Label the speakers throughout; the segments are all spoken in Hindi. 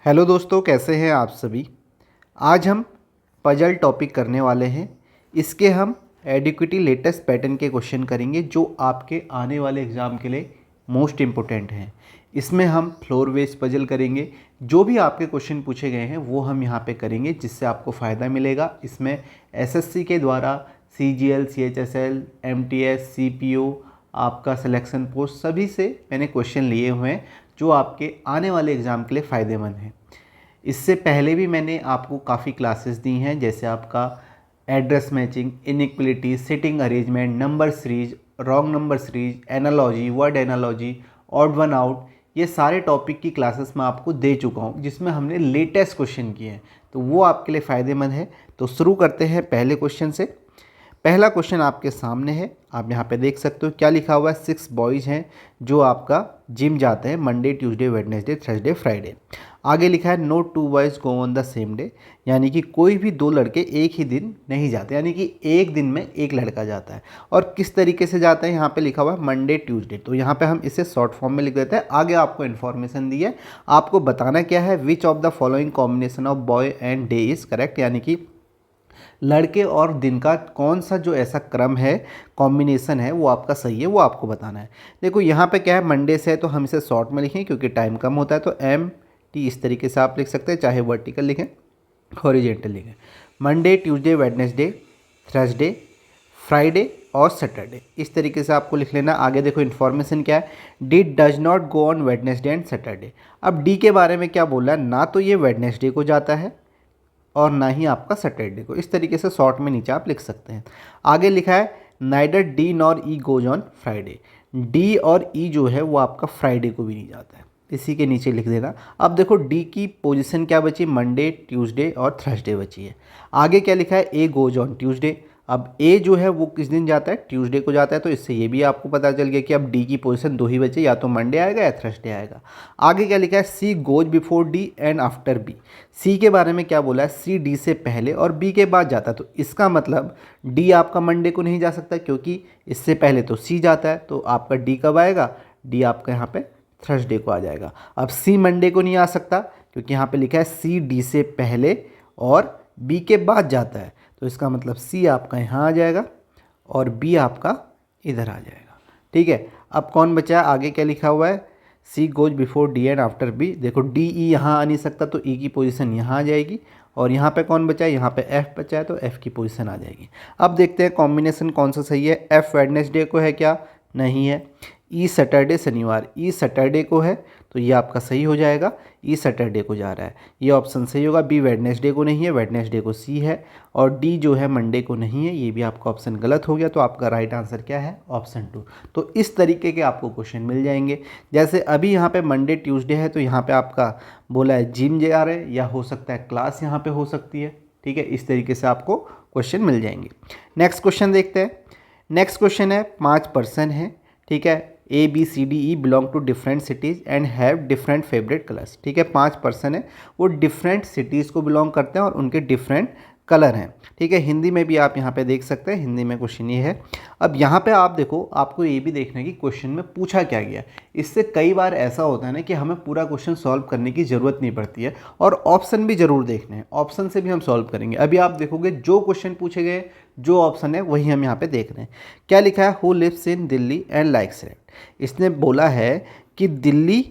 Speaker 1: हेलो दोस्तों, कैसे हैं आप सभी। आज हम पजल टॉपिक करने वाले हैं। इसके हम एडिक्विटी लेटेस्ट पैटर्न के क्वेश्चन करेंगे जो आपके आने वाले एग्ज़ाम के लिए मोस्ट इम्पोर्टेंट हैं। इसमें हम फ्लोर बेस्ड पजल करेंगे। जो भी आपके क्वेश्चन पूछे गए हैं वो हम यहाँ पे करेंगे, जिससे आपको फ़ायदा मिलेगा। इसमें एसएससी के द्वारा सीजीएल, सीएचएसएल, एमटीएस, सीपीओ, आपका सिलेक्शन पोस्ट सभी से मैंने क्वेश्चन लिए हुए हैं जो आपके आने वाले एग्ज़ाम के लिए फ़ायदेमंद हैं। इससे पहले भी मैंने आपको काफ़ी क्लासेस दी हैं, जैसे आपका address matching, inequality, sitting arrangement, number series, wrong number series, analogy, word analogy, odd one out. ये सारे टॉपिक की क्लासेस मैं आपको दे चुका हूँ, जिसमें हमने लेटेस्ट क्वेश्चन किए हैं, तो वो आपके लिए फ़ायदेमंद है। तो शुरू करते हैं पहले क्वेश्चन से। पहला क्वेश्चन आपके सामने है, आप यहाँ पे देख सकते हो क्या लिखा हुआ है। 6 बॉयज़ हैं जो आपका जिम जाते हैं Monday, Tuesday, Wednesday, Thursday, Friday. आगे लिखा है no two boys go on the same day, यानी कि कोई भी दो लड़के एक ही दिन नहीं जाते, यानी कि एक दिन में एक लड़का जाता है। और किस तरीके से जाता है, यहाँ पे लिखा हुआ है मंडे ट्यूसडे, तो यहाँ पे हम इसे शॉर्ट फॉर्म में लिख देते हैं। आगे आपको इन्फॉर्मेशन दी है, आपको बताना क्या है, which of the following combination of boy and day is correct, यानी कि लड़के और दिन का कौन सा जो ऐसा क्रम है, कॉम्बिनेशन है, वो आपका सही है, वो आपको बताना है। देखो यहाँ पे क्या है, मंडे से है तो हम इसे शॉर्ट में लिखें क्योंकि टाइम कम होता है, तो एम टी इस तरीके से आप लिख सकते हैं, चाहे वर्टिकल लिखें, हॉरिजेंटल लिखें। Monday, Tuesday, Wednesday, Thursday, Friday और सैटरडे, इस तरीके से आपको लिख लेना। आगे देखो इन्फॉर्मेशन क्या है, D does not go on Wednesday and Saturday. अब डी के बारे में क्या बोल रहा है, ना तो ये वेडनेसडे को जाता है और ना ही आपका सैटरडे को। इस तरीके से शॉर्ट में नीचे आप लिख सकते हैं। आगे लिखा है neither D nor E goes on Friday, D और ई जो है वो आपका फ्राइडे को भी नहीं जाता है, इसी के नीचे लिख देना। अब देखो डी की पोजीशन क्या बची, मंडे, ट्यूसडे और थर्सडे बची है। आगे क्या लिखा है, ए गोज ऑन ट्यूसडे। अब ए जो है वो किस दिन जाता है, ट्यूसडे को जाता है, तो इससे ये भी आपको पता चल गया कि अब डी की पोजीशन दो ही बचे, या तो मंडे आएगा या थर्सडे आएगा। आगे क्या लिखा है, C goes before D and after B. C के बारे में क्या बोला है, सी डी से पहले और बी के बाद जाता है, तो इसका मतलब डी आपका मंडे को नहीं जा सकता क्योंकि इससे पहले तो सी जाता है, तो आपका डी कब आएगा, डी आपका यहाँ पे थर्सडे को आ जाएगा। अब सी मंडे को नहीं आ सकता क्योंकि यहाँ पे लिखा है सी डी से पहले और बी के बाद जाता है, तो इसका मतलब सी आपका यहाँ आ जाएगा और बी आपका इधर आ जाएगा। ठीक है, अब कौन बचा है, आगे क्या लिखा हुआ है, C goes before D and after B. देखो डी ई यहाँ आ नहीं सकता, तो ई की पोजीशन यहाँ आ जाएगी, और यहाँ पे कौन बचा है, यहाँ पे एफ बचा है, तो एफ की पोजीशन आ जाएगी। अब देखते हैं कॉम्बिनेशन कौन सा सही है। एफ वेडनेसडे को है क्या, नहीं है। ई सैटरडे शनिवार, ई सैटरडे को है, तो ये आपका सही हो जाएगा, ई सैटरडे को जा रहा है, ये ऑप्शन सही होगा। बी वेडनेसडे को नहीं है, वेडनेसडे को सी है, और डी जो है मंडे को नहीं है, ये भी आपका ऑप्शन गलत हो गया, तो आपका राइट आंसर क्या है, ऑप्शन 2। तो इस तरीके के आपको क्वेश्चन मिल जाएंगे। जैसे अभी यहाँ पे मंडे ट्यूसडे है, तो यहाँ पे आपका बोला है जिम जा रहे हैं, या हो सकता है क्लास यहाँ पे हो सकती है। ठीक है, इस तरीके से आपको क्वेश्चन मिल जाएंगे। नेक्स्ट क्वेश्चन देखते हैं। नेक्स्ट क्वेश्चन है, 5 पर्सन है, ठीक है, A B C D E belong to different cities and have different favourite colours. ठीक है, 5 पर्सन है, वो डिफरेंट सिटीज़ को बिलोंग करते हैं और उनके डिफरेंट कलर हैं। ठीक है, हिंदी में भी आप यहाँ पे देख सकते हैं, हिंदी में क्वेश्चन ये है। अब यहाँ पे आप देखो, आपको ये भी देखना है कि क्वेश्चन में पूछा क्या गया। इससे कई बार ऐसा होता है ना कि हमें पूरा क्वेश्चन सॉल्व करने की ज़रूरत नहीं पड़ती है, और ऑप्शन भी ज़रूर देखने हैं, ऑप्शन से भी हम सॉल्व करेंगे। अभी आप देखोगे जो क्वेश्चन पूछे गए, जो ऑप्शन है वही हम यहाँ पे देख रहे हैं। क्या लिखा है, who lives in Delhi and likes red. इसने बोला है कि दिल्ली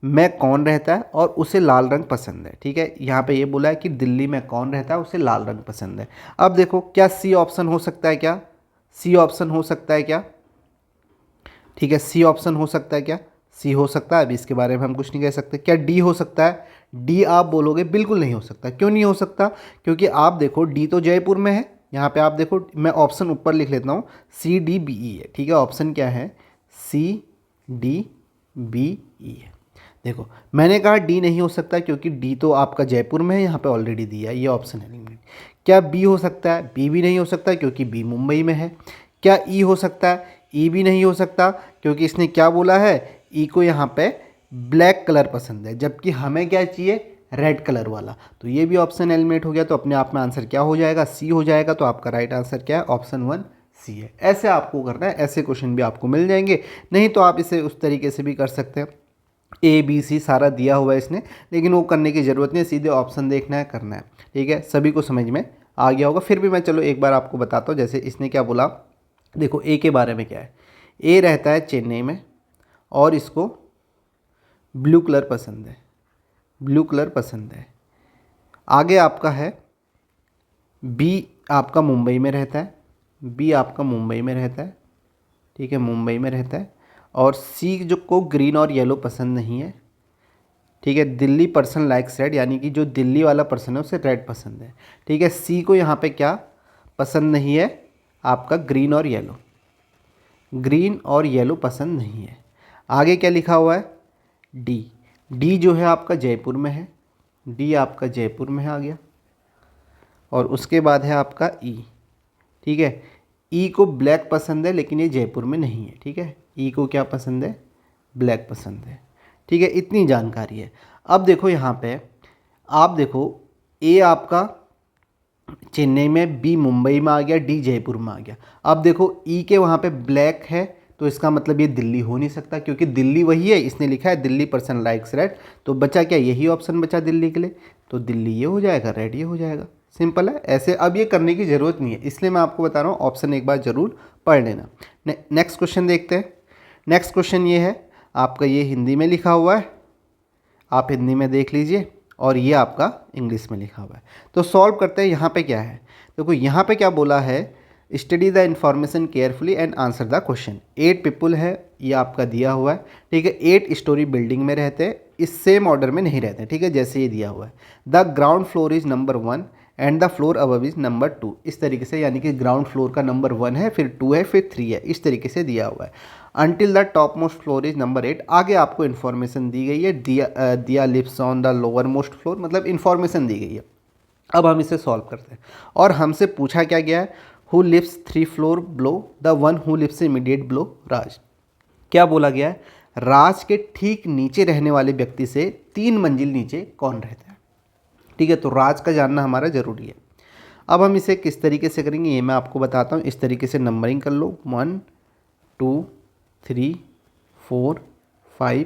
Speaker 1: में कौन रहता है और उसे लाल रंग पसंद है। ठीक है, यहाँ पे ये बोला है कि दिल्ली में कौन रहता है, उसे लाल रंग पसंद है। अब देखो क्या सी ऑप्शन हो सकता है, क्या सी ऑप्शन हो सकता है क्या, ठीक है, सी ऑप्शन हो सकता है क्या, सी हो सकता है। अभी इसके बारे में हम कुछ नहीं कह सकते। क्या डी हो सकता है, डी आप बोलोगे बिल्कुल नहीं हो सकता। क्यों नहीं हो सकता, क्योंकि आप देखो डी तो जयपुर में है। यहाँ पे आप देखो, मैं ऑप्शन ऊपर लिख लेता हूँ, सी डी बी ई है। ठीक है, ऑप्शन क्या है, सी डी बी ई है। देखो मैंने कहा डी नहीं हो सकता क्योंकि डी तो आपका जयपुर में है, यहाँ पे ऑलरेडी दिया है, ये ऑप्शन है। क्या बी हो सकता है, बी भी नहीं हो सकता क्योंकि बी मुंबई में है। क्या ई हो सकता है, ई भी नहीं हो सकता क्योंकि इसने क्या बोला है, ई को यहाँ पे ब्लैक कलर पसंद है, जबकि हमें क्या चाहिए, रेड कलर वाला। तो ये भी ऑप्शन एलिमिनेट हो गया, तो अपने आप में आंसर क्या हो जाएगा, सी हो जाएगा। तो आपका राइट आंसर क्या है, ऑप्शन 1 सी है। ऐसे आपको करना है, ऐसे क्वेश्चन भी आपको मिल जाएंगे। नहीं तो आप इसे उस तरीके से भी कर सकते हैं। ABC सारा दिया हुआ है इसने, लेकिन वो करने की ज़रूरत नहीं है, सीधे ऑप्शन देखना है, करना है। ठीक है, सभी को समझ में आ गया होगा। फिर भी मैं चलो एक बार आपको बताता हूँ। जैसे इसने क्या बोला, देखो ए के बारे में क्या है। ए रहता है चेन्नई में और इसको ब्लू कलर पसंद है, ब्लू कलर पसंद है। आगे आपका है बी, आपका मुंबई में रहता है, बी आपका मुंबई में रहता है। ठीक है, मुंबई में रहता है। और सी जो को ग्रीन और येलो पसंद नहीं है। ठीक है, दिल्ली पर्सन लाइक्स रेड, यानी कि जो दिल्ली वाला पर्सन है उसे रेड पसंद है। ठीक है, सी को यहाँ पे क्या पसंद नहीं है, आपका ग्रीन और येलो, ग्रीन और येलो पसंद नहीं है। आगे क्या लिखा हुआ है, डी, डी जो है आपका जयपुर में है, डी आपका जयपुर में आ गया। और उसके बाद है आपका ई। ठीक है, ई को ब्लैक पसंद है लेकिन ये जयपुर में नहीं है। ठीक है, ई को क्या पसंद है, ब्लैक पसंद है। ठीक है, इतनी जानकारी है। अब देखो यहाँ पे आप देखो, ए आपका चेन्नई में, बी मुंबई में आ गया, डी जयपुर में आ गया। अब देखो ई के वहाँ पे ब्लैक है, तो इसका मतलब ये दिल्ली हो नहीं सकता, क्योंकि दिल्ली वही है, इसने लिखा है दिल्ली पर्सन लाइक्स रेड। तो बचा क्या, यही ऑप्शन बचा दिल्ली के लिए, तो दिल्ली ये हो जाएगा, रेड ये हो जाएगा। सिंपल है ऐसे। अब ये करने की ज़रूरत नहीं है, इसलिए मैं आपको बता रहा हूँ ऑप्शन एक बार ज़रूर पढ़ लेना। नेक्स्ट क्वेश्चन देखते हैं। नेक्स्ट क्वेश्चन ये है आपका, ये हिंदी में लिखा हुआ है, आप हिंदी में देख लीजिए, और ये आपका इंग्लिश में लिखा हुआ है। तो सॉल्व करते हैं। यहाँ पे क्या है, देखो यहाँ पे क्या बोला है, study the information carefully and answer the question. 8 people है, ये आपका दिया हुआ है। ठीक है, 8 स्टोरी बिल्डिंग में रहते हैं, इस सेम ऑर्डर में नहीं रहते। ठीक है, जैसे ये दिया हुआ है, the ground floor is number 1 and the floor above is number 2, इस तरीके से, यानी कि ग्राउंड फ्लोर का नंबर 1 है, फिर 2 है, फिर 3 है, इस तरीके से दिया हुआ है। Until the top most floor is number 8, आगे आपको इन्फॉर्मेशन दी गई है, Diya lives on the lower most floor, मतलब इन्फॉर्मेशन दी गई है। अब हम इसे सॉल्व करते हैं, और हमसे पूछा क्या गया है, who lives 3 floor below the one who lives immediate below Raj. क्या बोला गया है, राज के ठीक नीचे रहने वाले व्यक्ति से 3 मंजिल नीचे कौन रहता है। ठीक है, तो राज का जानना हमारा ज़रूरी है। अब हम इसे किस तरीके से करेंगे ये मैं आपको बताता हूँ। इस तरीके से नंबरिंग कर लो, 1 2 3 4 5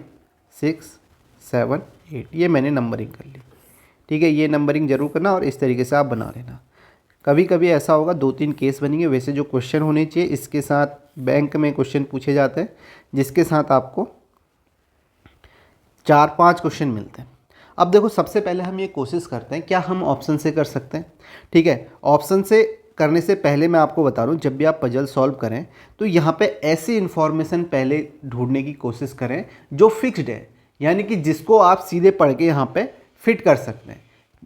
Speaker 1: 6 7 8, ये मैंने नंबरिंग कर ली। ठीक है, ये नंबरिंग जरूर करना और इस तरीके से आप बना लेना। कभी कभी ऐसा होगा 2-3 केस बनेंगे, वैसे जो क्वेश्चन होने चाहिए इसके साथ बैंक में क्वेश्चन पूछे जाते हैं, जिसके साथ आपको 4-5 क्वेश्चन मिलते हैं। अब देखो, सबसे पहले हम ये कोशिश करते हैं, क्या हम ऑप्शन से कर सकते हैं। ठीक है, ऑप्शन से करने से पहले मैं आपको बता रहा हूँ, जब भी आप पजल सॉल्व करें तो यहाँ पे ऐसी इन्फॉर्मेशन पहले ढूंढने की कोशिश करें जो फिक्स्ड है, यानी कि जिसको आप सीधे पढ़ के यहाँ पे फिट कर सकते हैं।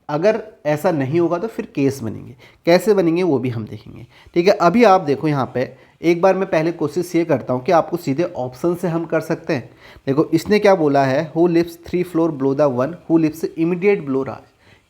Speaker 1: अगर ऐसा नहीं होगा तो फिर केस बनेंगे, कैसे बनेंगे वो भी हम देखेंगे। ठीक है, अभी आप देखो यहाँ पे एक बार मैं पहले कोशिश ये करता हूँ कि आपको सीधे ऑप्शन से हम कर सकते हैं। देखो इसने क्या बोला है, who lives 3 floor below the one who lives immediate below Raj,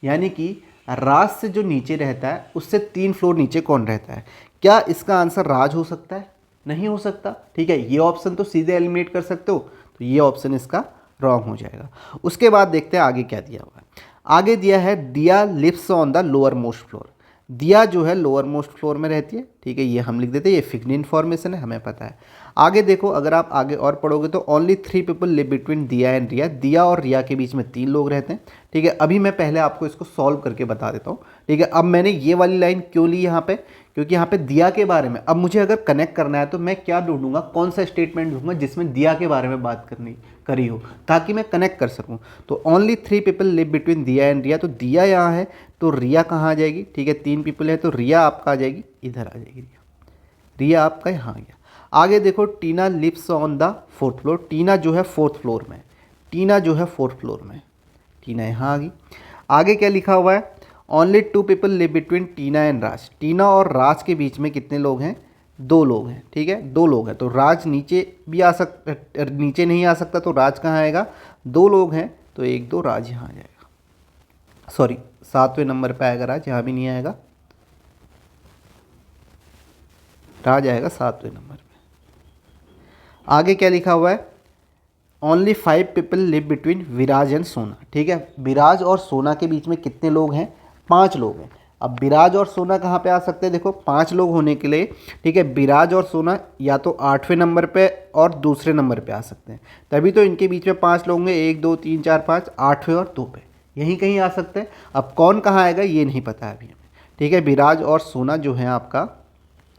Speaker 1: यानी कि राज से जो नीचे रहता है उससे 3 फ्लोर नीचे कौन रहता है। क्या इसका आंसर राज हो सकता है, नहीं हो सकता। ठीक है, ये ऑप्शन तो सीधे एलिमिनेट कर सकते हो, तो ये ऑप्शन इसका रॉन्ग हो जाएगा। उसके बाद देखते हैं आगे क्या दिया हुआ है। आगे दिया है Diya lives on the lower most floor, Diya जो है लोअर मोस्ट फ्लोर में रहती है। ठीक है, ये हम लिख देते हैं, ये फिक्स्ड इन्फॉर्मेशन है, हमें पता है। आगे देखो, अगर आप आगे और पढ़ोगे तो ओनली 3 पीपल लिव बिटवीन दिया एंड रिया, दिया और रिया के बीच में 3 लोग रहते हैं। ठीक है, अभी मैं पहले आपको इसको सॉल्व करके बता देता हूँ। ठीक है, अब मैंने ये वाली लाइन क्यों ली यहाँ पे, क्योंकि यहाँ पे दिया के बारे में अब मुझे अगर कनेक्ट करना है तो मैं क्या ढूंढूंगा, कौन सा स्टेटमेंट ढूंढूंगा जिसमें दिया के बारे में बात करी हो, ताकि मैं कनेक्ट कर सकूं। तो ओनली 3 पीपल लिव बिटवीन दिया एंड रिया, तो दिया यहाँ है तो रिया कहाँ आ जाएगी। ठीक है, 3 पीपल है तो रिया आपका आ जाएगी, इधर आ जाएगी रिया, रिया आपका यहाँ आ गया। आगे देखो, Tina lives on the 4th floor, Tina जो है 4th फ्लोर में, टीना जो है 4th फ्लोर में, टीना यहाँ आ गई। आगे क्या लिखा हुआ है, only 2 people live between Tina and Raj, Tina और राज के बीच में कितने लोग हैं, 2 लोग हैं। ठीक है, 2 लोग हैं, तो राज नीचे भी आ सकता, नीचे नहीं आ सकता, तो राज कहाँ आएगा, 2 लोग हैं तो 1 2 राज यहाँ आ जाएगा। सॉरी, 7वें नंबर पे आएगा राज, यहाँ भी नहीं आएगा, राज आएगा 7वें नंबर पे। आगे क्या लिखा हुआ है, only 5 people live between Viraj and सोना। ठीक है, विराज और सोना के बीच में कितने लोग हैं, 5 लोग हैं। अब विराज और सोना कहाँ पे आ सकते हैं, देखो 5 लोग होने के लिए, ठीक है, विराज और सोना या तो 8वें नंबर पे और दूसरे नंबर पे आ सकते हैं, तभी तो इनके बीच में 5 लोग होंगे, 1 2 3 4 5, 8वें और 2 पे यहीं कहीं आ सकते हैं। अब कौन कहाँ आएगा ये नहीं पता है अभी हमें, ठीक है। विराज और सोना जो है आपका,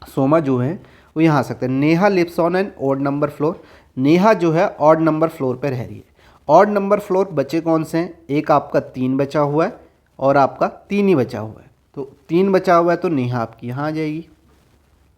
Speaker 1: सोमा जो है वो यहाँ आ सकते हैं। Neha lives on an odd number floor, Neha जो है ऑड नंबर फ्लोर पर रह रही है। ऑड नंबर फ्लोर बचे कौन से हैं, एक आपका 3 बचा हुआ है और आपका 3 ही बचा हुआ है, तो 3 बचा हुआ है तो नेहा आपकी यहाँ आ जाएगी,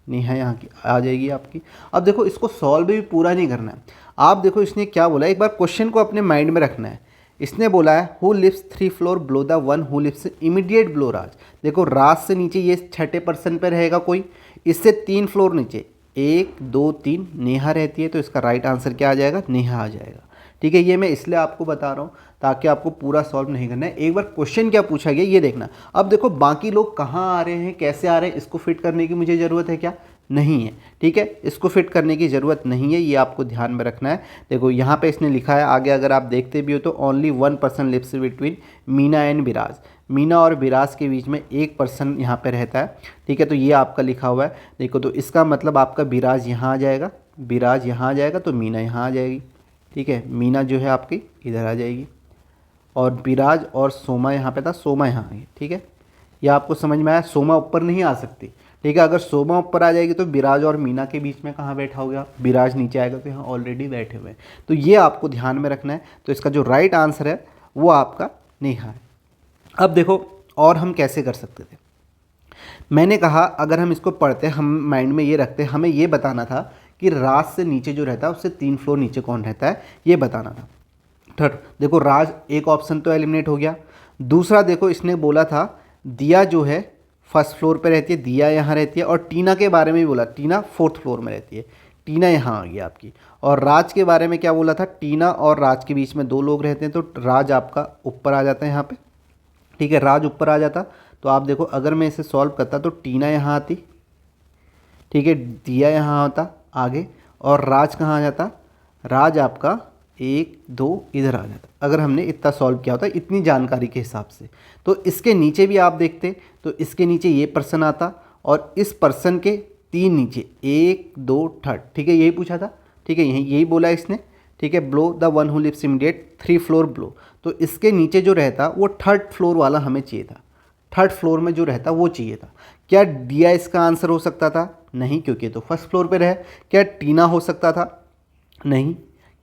Speaker 1: नेहा यहाँ की आ जाएगी आपकी। अब देखो इसको सॉल्व भी पूरा नहीं करना है, आप देखो इसने क्या बोला, एक बार क्वेश्चन को अपने माइंड में रखना है। इसने बोला है who lives 3 floor below the one who lives immediate below Raj. देखो राज से नीचे ये छठे पर्सन पे रहेगा कोई, इससे 3 फ्लोर नीचे 1 2 3 नेहा रहती है, तो इसका राइट आंसर क्या आ जाएगा, नेहा आ जाएगा, ठीक है। ये मैं इसलिए आपको बता रहा हूँ ताकि आपको पूरा सॉल्व नहीं करना है, एक बार क्वेश्चन क्या पूछा गया ये देखना। अब देखो बाकी लोग कहाँ आ रहे हैं, कैसे आ रहे हैं, इसको फिट करने की मुझे ज़रूरत है क्या, नहीं है, ठीक है, इसको फिट करने की ज़रूरत नहीं है, ये आपको ध्यान में रखना है। देखो यहाँ पे इसने लिखा है आगे, अगर आप देखते भी हो तो only 1 person lives between Meena and Viraj, Meena और विराज के बीच में एक पर्सन यहाँ पे रहता है, ठीक है, तो ये आपका लिखा हुआ है। देखो तो इसका मतलब आपका विराज यहाँ आ जाएगा, विराज यहाँ आ जाएगा तो मीना यहाँ आ जाएगी, ठीक है, मीना जो है आपकी इधर आ जाएगी, और विराज और सोमा यहाँ पे था, सोमा यहाँ आई, ठीक है, ये आपको समझ में आया। सोमा ऊपर नहीं आ सकती, ठीक है, अगर सोमा ऊपर आ जाएगी तो विराज और मीना के बीच में कहाँ बैठा होगा, विराज नीचे आएगा तो यहाँ ऑलरेडी बैठे हुए हैं, तो ये आपको ध्यान में रखना है। तो इसका जो राइट आंसर है वो आपका नेहा है। अब देखो और हम कैसे कर सकते थे, मैंने कहा अगर हम इसको पढ़ते, हम माइंड में ये रखते, हमें ये बताना था कि राज से नीचे जो रहता है उससे 3 फ्लोर नीचे कौन रहता है, ये बताना था। थर्ड देखो राज एक ऑप्शन तो एलिमिनेट हो गया। दूसरा देखो इसने बोला था दिया जो है फर्स्ट फ्लोर पे रहती है, दिया यहाँ रहती है, और टीना के बारे में भी बोला, टीना 4th फ्लोर में रहती है, टीना यहाँ आ गई आपकी। और राज के बारे में क्या बोला था, टीना और राज के बीच में 2 लोग रहते हैं, तो राज आपका ऊपर आ जाता है यहाँ पे, ठीक है, राज ऊपर आ जाता। तो आप देखो अगर मैं इसे सॉल्व करता तो टीना यहाँ आती, ठीक है, दिया यहाँ होता आगे, और राज कहाँ आ जाता, राज आपका 1 2 इधर आ जाता, अगर हमने इतना सॉल्व किया होता इतनी जानकारी के हिसाब से। तो इसके नीचे भी आप देखते तो इसके नीचे ये पर्सन आता, और इस पर्सन के 3 नीचे 1 2 3, ठीक है, यही पूछा था, ठीक है, यही बोला इसने, ठीक है, below the one who lives immediate 3 floor below, तो इसके नीचे जो रहता वो 3rd फ्लोर वाला हमें चाहिए था, 3rd फ्लोर में जो रहता वो चाहिए था। क्या दिया इसका आंसर हो सकता था, नहीं, क्योंकि तो 1st फ्लोर पे रहे। क्या टीना हो सकता था, नहीं,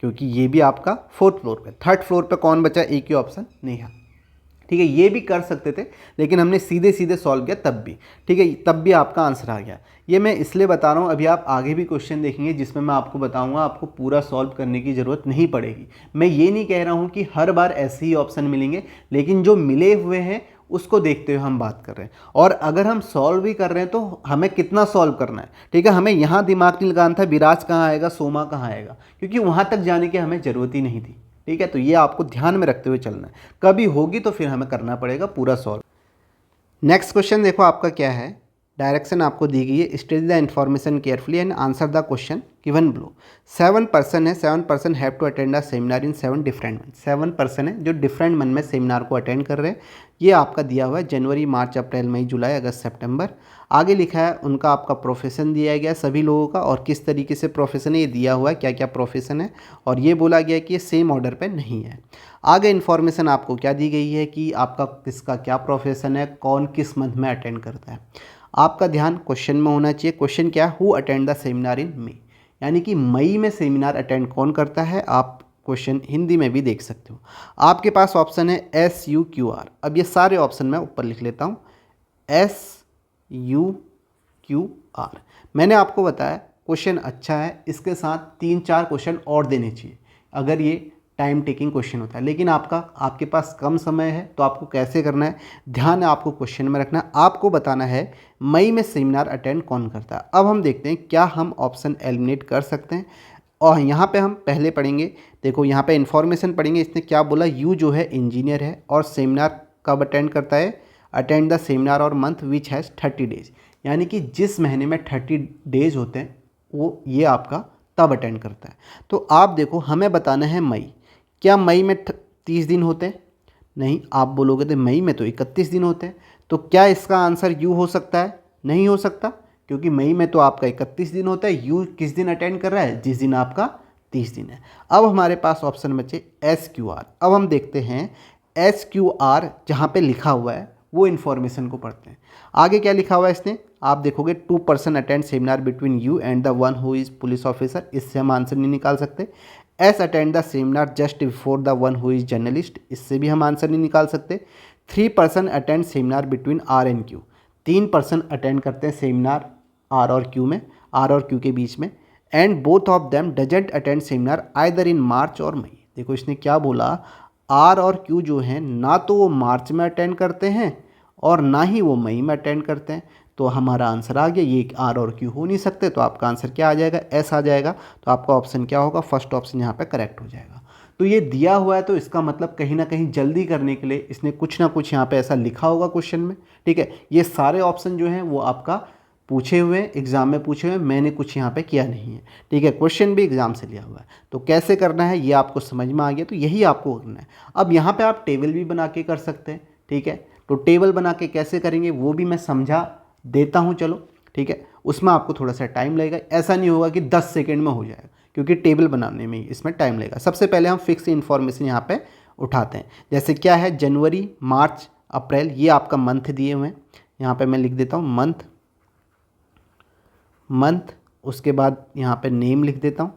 Speaker 1: क्योंकि ये भी आपका 4th फ्लोर पे। 3rd फ्लोर पे कौन बचा, एक ही ऑप्शन नेहा, ठीक है, ये भी कर सकते थे लेकिन हमने सीधे सीधे सॉल्व किया तब भी, ठीक है, तब भी आपका आंसर आ गया। ये मैं इसलिए बता रहा हूँ, अभी आप आगे भी क्वेश्चन देखेंगे जिसमें मैं आपको बताऊंगा, आपको पूरा सॉल्व करने की ज़रूरत नहीं पड़ेगी। मैं ये नहीं कह रहा हूँ कि हर बार ऐसे ही ऑप्शन मिलेंगे, लेकिन जो मिले हुए हैं उसको देखते हुए हम बात कर रहे हैं। और अगर हम सॉल्व भी कर रहे हैं तो हमें कितना सॉल्व करना है, ठीक है, हमें यहाँ दिमाग नहीं लगाना था विराज कहाँ आएगा, सोमा कहाँ आएगा, क्योंकि वहाँ तक जाने की हमें ज़रूरत ही नहीं थी, ठीक है। तो ये आपको ध्यान में रखते हुए चलना है, कभी होगी तो फिर हमें करना पड़ेगा पूरा सॉल्व। नेक्स्ट क्वेश्चन देखो आपका क्या है, डायरेक्शन आपको दी गई है, study the information carefully and answer the question given below. 7 person है, 7 person have to attend a seminar in 7 different month, 7 person है जो डिफरेंट मंथ में सेमिनार को अटेंड कर रहे हैं। ये आपका दिया हुआ है जनवरी मार्च अप्रैल मई जुलाई अगस्त सितंबर। आगे लिखा है उनका आपका प्रोफेशन दिया गया सभी लोगों का, और किस तरीके से प्रोफेशन है ये दिया हुआ है, क्या क्या प्रोफेशन है, और ये बोला गया कि ये सेम ऑर्डर पे नहीं है। आगे इन्फॉर्मेशन आपको क्या दी गई है कि आपका किसका क्या प्रोफेशन है, कौन किस मंथ में अटेंड करता है। आपका ध्यान क्वेश्चन में होना चाहिए। क्वेश्चन क्या है, who attend the seminar in May, यानी कि मई में सेमिनार अटेंड कौन करता है। आप क्वेश्चन हिंदी में भी देख सकते हो। आपके पास ऑप्शन है SUQR। अब ये सारे ऑप्शन मैं ऊपर लिख लेता हूँ, SUQR। मैंने आपको बताया क्वेश्चन अच्छा है, इसके साथ 3-4 क्वेश्चन और देने चाहिए अगर ये टाइम टेकिंग क्वेश्चन होता है, लेकिन आपके पास कम समय है तो आपको कैसे करना है, ध्यान आपको क्वेश्चन में रखना है। आपको बताना है मई में सेमिनार अटेंड कौन करता है। अब हम देखते हैं क्या हम ऑप्शन एलिमिनेट कर सकते हैं, और यहाँ पे हम पहले पढ़ेंगे। देखो यहाँ पे इन्फॉर्मेशन पढ़ेंगे, इसने क्या बोला, यू जो है इंजीनियर है और सेमिनार कब अटेंड करता है, अटेंड द सेमिनार और मंथ विच हैज़ 30 डेज, यानी कि जिस महीने में 30 डेज होते हैं वो ये आपका तब अटेंड करता है। तो आप देखो हमें बताना है मई, क्या मई में 30 दिन होते हैं, नहीं, आप बोलोगे तो मई में तो 31 दिन होते हैं। तो क्या इसका आंसर यू हो सकता है? नहीं हो सकता, क्योंकि मई में तो आपका 31 दिन होता है। यू किस दिन अटेंड कर रहा है? जिस दिन आपका 30 दिन है। अब हमारे पास ऑप्शन बचे एस क्यू आर। अब हम देखते हैं एस क्यू आर जहाँ पे लिखा हुआ है वो इन्फॉर्मेशन को पढ़ते हैं। आगे क्या लिखा हुआ है इसने? आप देखोगे 2% attend seminar between U and the one who is police officer. इससे हम आंसर नहीं निकाल सकते। S attend the seminar just before the one who is journalist. इससे भी हम आंसर नहीं निकाल सकते। 3% attend seminar between R and Q. 3% attend करते हैं सेमिनार आर और क्यू में, आर और क्यू के बीच में। And both of them doesn't attend seminar either इन मार्च और मई। देखो इसने क्या बोला, आर और क्यू जो हैं ना तो वो मार्च में अटेंड करते हैं और ना ही वो मई में अटेंड करते हैं। तो हमारा आंसर आ गया, ये आर और क्यू हो नहीं सकते। तो आपका आंसर क्या आ जाएगा? एस आ जाएगा। तो आपका ऑप्शन क्या होगा? फर्स्ट ऑप्शन यहाँ पे करेक्ट हो जाएगा। तो ये दिया हुआ है, तो इसका मतलब कहीं ना कहीं जल्दी करने के लिए इसने कुछ ना कुछ यहाँ पे ऐसा लिखा होगा क्वेश्चन में। ठीक है, ये सारे ऑप्शन जो हैं वो आपका पूछे हुए एग्जाम में पूछे हुए, मैंने कुछ यहाँ पे किया नहीं है। ठीक है, क्वेश्चन भी एग्जाम से लिया हुआ है। तो कैसे करना है ये आपको समझ में आ गया। तो यही आपको करना है। अब यहाँ पे आप टेबल भी बना के कर सकते हैं। ठीक है, तो टेबल बना के कैसे करेंगे वो भी मैं समझा देता हूँ। चलो ठीक है, उसमें आपको थोड़ा सा टाइम लगेगा। ऐसा नहीं होगा कि 10 सेकेंड में हो जाएगा, क्योंकि टेबल बनाने में इसमें टाइम लगेगा। सबसे पहले हम फिक्स इन्फॉर्मेशन यहाँ पे उठाते हैं। जैसे क्या है, जनवरी, मार्च, अप्रैल, ये आपका मंथ दिए हुए हैं। यहाँ पे मैं लिख देता हूँ मंथ। उसके बाद यहाँ पे नेम लिख देता हूँ,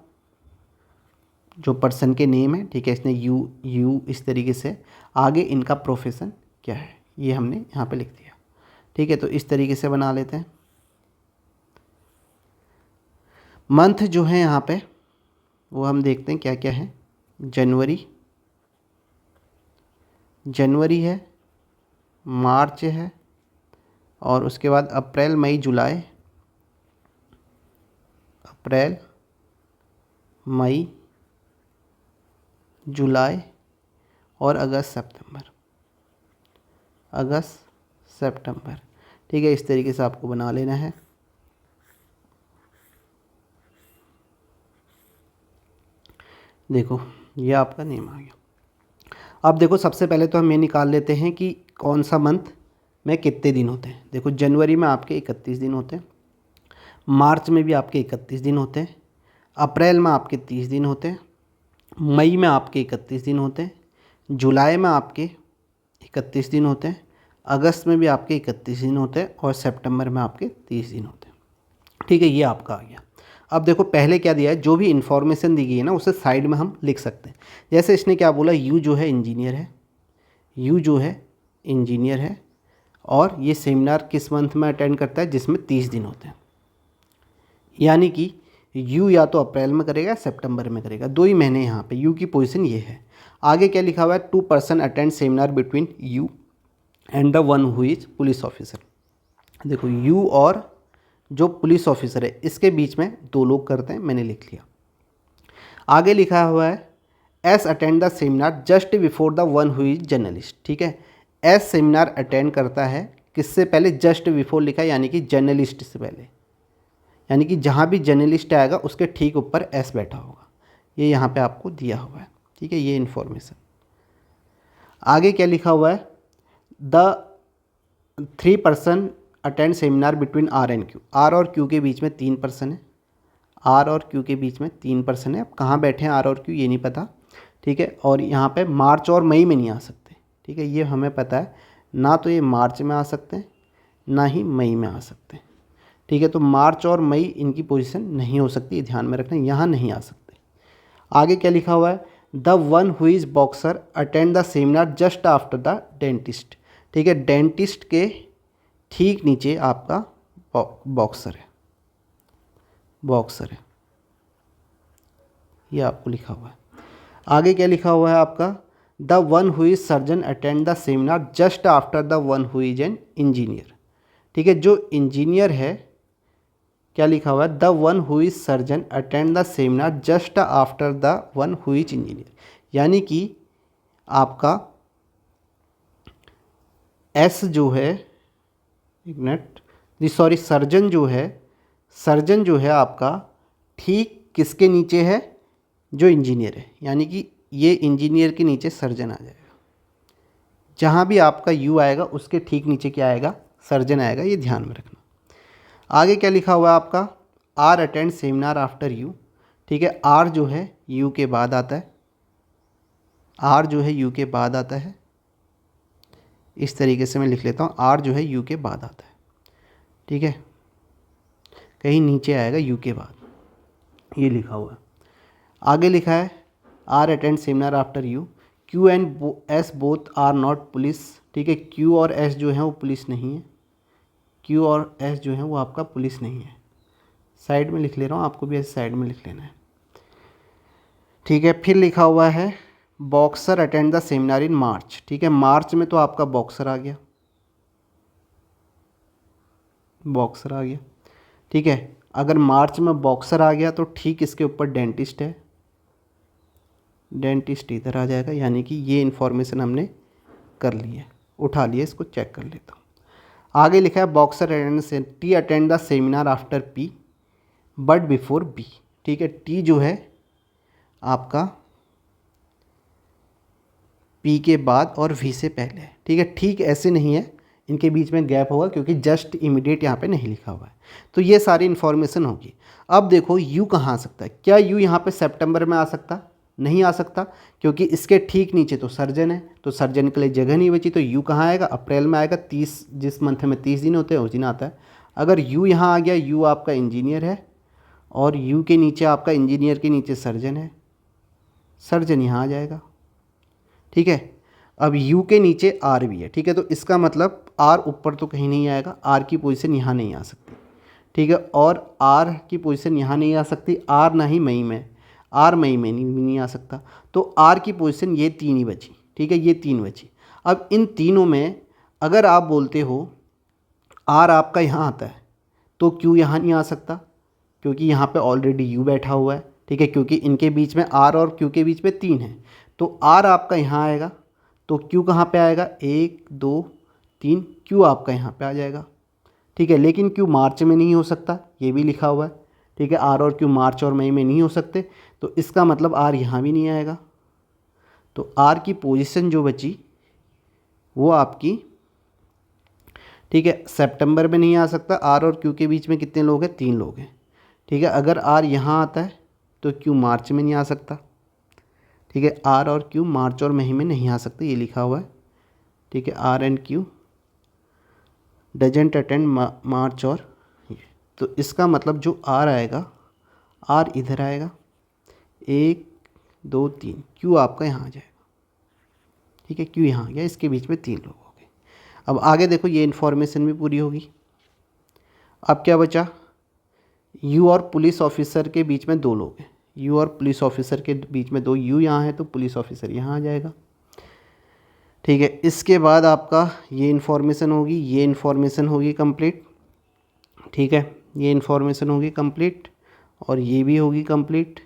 Speaker 1: जो पर्सन के नेम है। ठीक है, इसने यू इस तरीके से। आगे इनका प्रोफेशन क्या है ये हमने यहाँ पे लिख दिया। ठीक है, तो इस तरीके से बना लेते हैं। मंथ जो है यहाँ पे वो हम देखते हैं क्या क्या है। जनवरी है, मार्च है, और उसके बाद अप्रैल, मई, जुलाई, अप्रैल, मई, जुलाई और अगस्त सितंबर। ठीक है, इस तरीके से आपको बना लेना है। देखो ये आपका नेम आ गया। अब देखो सबसे पहले तो हम ये निकाल लेते हैं कि कौन सा मंथ में कितने दिन होते हैं। देखो जनवरी में आपके 31 दिन होते हैं, मार्च में भी आपके 31 दिन होते हैं, अप्रैल में आपके 30 दिन होते हैं, मई में आपके 31 दिन होते हैं, जुलाई में आपके 31 दिन होते हैं, अगस्त में भी आपके 31 दिन होते हैं और सितंबर में आपके 30 दिन होते हैं। ठीक है, ये आपका आ गया। अब देखो पहले क्या दिया है, जो भी इन्फॉर्मेशन दी गई है ना उसे साइड में हम लिख सकते हैं। जैसे इसने क्या बोला, यू जो है इंजीनियर है, और ये सेमिनार किस मंथ में अटेंड करता है, जिसमें 30 दिन होते हैं। यानी कि यू या तो अप्रैल में करेगा या सितंबर में करेगा, 2 ही महीने यहाँ पे। यू की पोजीशन ये है। आगे क्या लिखा हुआ है, 2% attend seminar between U and the one who is police officer. देखो यू और जो पुलिस ऑफिसर है इसके बीच में 2 लोग करते हैं, मैंने लिख लिया। आगे लिखा हुआ है S attend the seminar just before the one who is journalist. ठीक है, एस सेमिनार अटेंड करता है किससे पहले, जस्ट बिफोर लिखा है, यानी कि जर्नलिस्ट से पहले। यानी कि जहाँ भी जर्नलिस्ट आएगा उसके ठीक ऊपर एस बैठा होगा। ये यहाँ पे आपको दिया हुआ है। ठीक है, ये इन्फॉर्मेशन। आगे क्या लिखा हुआ है, the 3% attend seminar between R and Q. R और क्यू के बीच में 3% है। अब कहाँ बैठे हैं आर और क्यू ये नहीं पता। ठीक है, और यहाँ पे मार्च और मई में नहीं आ सकते। ठीक है, ये हमें पता है, ना तो ये मार्च में आ सकते हैं ना ही मई में आ सकते हैं। ठीक है, तो मार्च और मई इनकी पोजीशन नहीं हो सकती, ध्यान में रखना, यहाँ नहीं आ सकते। आगे क्या लिखा हुआ है, the one who is boxer attend the seminar just after the dentist. ठीक है, डेंटिस्ट के ठीक नीचे आपका बॉक्सर है, ये आपको लिखा हुआ है। आगे क्या लिखा हुआ है आपका, the one who is surgeon attend the seminar just after the one who is an engineer. ठीक है, जो इंजीनियर है, क्या लिखा हुआ है, the one who is surgeon attend the seminar just after the one who is engineer. यानी कि आपका एस जो है, एक मिनट जी, सॉरी, सर्जन जो है आपका ठीक किसके नीचे है, जो इंजीनियर है। यानी कि ये इंजीनियर के नीचे सर्जन आ जाएगा। जहाँ भी आपका यू आएगा उसके ठीक नीचे क्या आएगा, सर्जन आएगा, ये ध्यान में रखना। आगे क्या लिखा हुआ है आपका, R attend seminar after U. ठीक है, आर जो है यू के बाद आता है, आर जो है यू के बाद आता है, इस तरीके से मैं लिख लेता हूँ, आर जो है यू के बाद आता है। ठीक है, कहीं नीचे आएगा यू के बाद, ये लिखा हुआ है। आगे लिखा है R attend seminar after U, Q and S both are not police. ठीक है, क्यू और एस जो है वो पुलिस नहीं है, क्यू और एस जो है वो आपका पुलिस नहीं है। साइड में लिख ले रहा हूँ, आपको भी ऐसे साइड में लिख लेना है। ठीक है, फिर लिखा हुआ है boxer attend the seminar in March. ठीक है, मार्च में तो आपका बॉक्सर आ गया, बॉक्सर आ गया। ठीक है, अगर मार्च में बॉक्सर आ गया तो ठीक इसके ऊपर डेंटिस्ट है, डेंटिस्ट इधर आ जाएगा, यानी कि ये इन्फॉर्मेशन हमने कर ली है, उठा लिया, इसको चेक कर लेता हूँ। आगे लिखा है boxer attend T attend the seminar after P but before B. ठीक है, टी जो है आपका पी के बाद और वी से पहले है। ठीक है, ठीक ऐसे नहीं है, इनके बीच में गैप होगा क्योंकि जस्ट इमीडिएट यहाँ पे नहीं लिखा हुआ है। तो ये सारी इन्फॉर्मेशन होगी। अब देखो यू कहाँ आ सकता है, क्या यू यहाँ पे सितंबर में आ सकता, नहीं आ सकता, क्योंकि इसके ठीक नीचे तो सर्जन है, तो सर्जन के लिए जगह नहीं बची, तो यू कहाँ आएगा, अप्रैल में आएगा। 30 जिस मंथ में 30 दिन होते हैं उस दिन आता है। अगर यू यहाँ आ गया, यू आपका इंजीनियर है और यू के नीचे आपका इंजीनियर के नीचे सर्जन है, सर्जन यहाँ आ जाएगा। ठीक है, अब यू के नीचे आर भी है। ठीक है, तो इसका मतलब आर ऊपर तो कहीं नहीं आएगा, आर की पोजीशन यहाँ नहीं आ सकती। ठीक है, और आर की पोजीशन यहाँ नहीं आ सकती, आर ना ही मई में, आर मई में नहीं आ सकता, तो आर की पोजीशन ये 3 ही बची। ठीक है, ये 3 बची। अब इन तीनों में अगर आप बोलते हो आर आपका यहाँ आता है तो क्यू यहाँ नहीं आ सकता, क्योंकि यहाँ पे ऑलरेडी यू बैठा हुआ है। ठीक है, क्योंकि इनके बीच में आर और क्यू के बीच में 3 है, तो आर आपका यहाँ आएगा, तो क्यू कहाँ पे आएगा, 1 2 3, क्यू आपका यहाँ पे आ जाएगा। ठीक है, लेकिन क्यू मार्च में नहीं हो सकता, ये भी लिखा हुआ है। ठीक है, आर और क्यू मार्च और मई में नहीं हो सकते, तो इसका मतलब आर यहाँ भी नहीं आएगा। तो आर की पोजीशन जो बची वो आपकी, ठीक है, सितंबर में नहीं आ सकता। आर और क्यू के बीच में कितने लोग हैं, 3 लोग हैं। ठीक है, अगर आर यहाँ आता है तो क्यू मार्च में नहीं आ सकता। ठीक है, आर और क्यू मार्च और मई में नहीं आ सकते, ये लिखा हुआ है। ठीक है, R and Q doesn't attend March और ये, तो इसका मतलब जो आर आएगा, आर इधर आएगा, 1 2 3, क्यू आपका यहाँ आ जाएगा। ठीक है, क्यू यहाँ आ गया, इसके बीच में 3 लोग हो गए। अब आगे देखो, ये इन्फॉर्मेशन भी पूरी होगी। अब क्या बचा, यू और पुलिस ऑफिसर के बीच में 2 लोग हैं, यू और पुलिस ऑफिसर के बीच में 2, यू यहाँ है तो पुलिस ऑफिसर यहाँ आ जाएगा। ठीक है, इसके बाद आपका ये इन्फॉर्मेशन होगी, ये इन्फॉर्मेशन होगी कंप्लीट। ठीक है, ये इन्फॉर्मेशन होगी कंप्लीट और ये भी होगी कंप्लीट।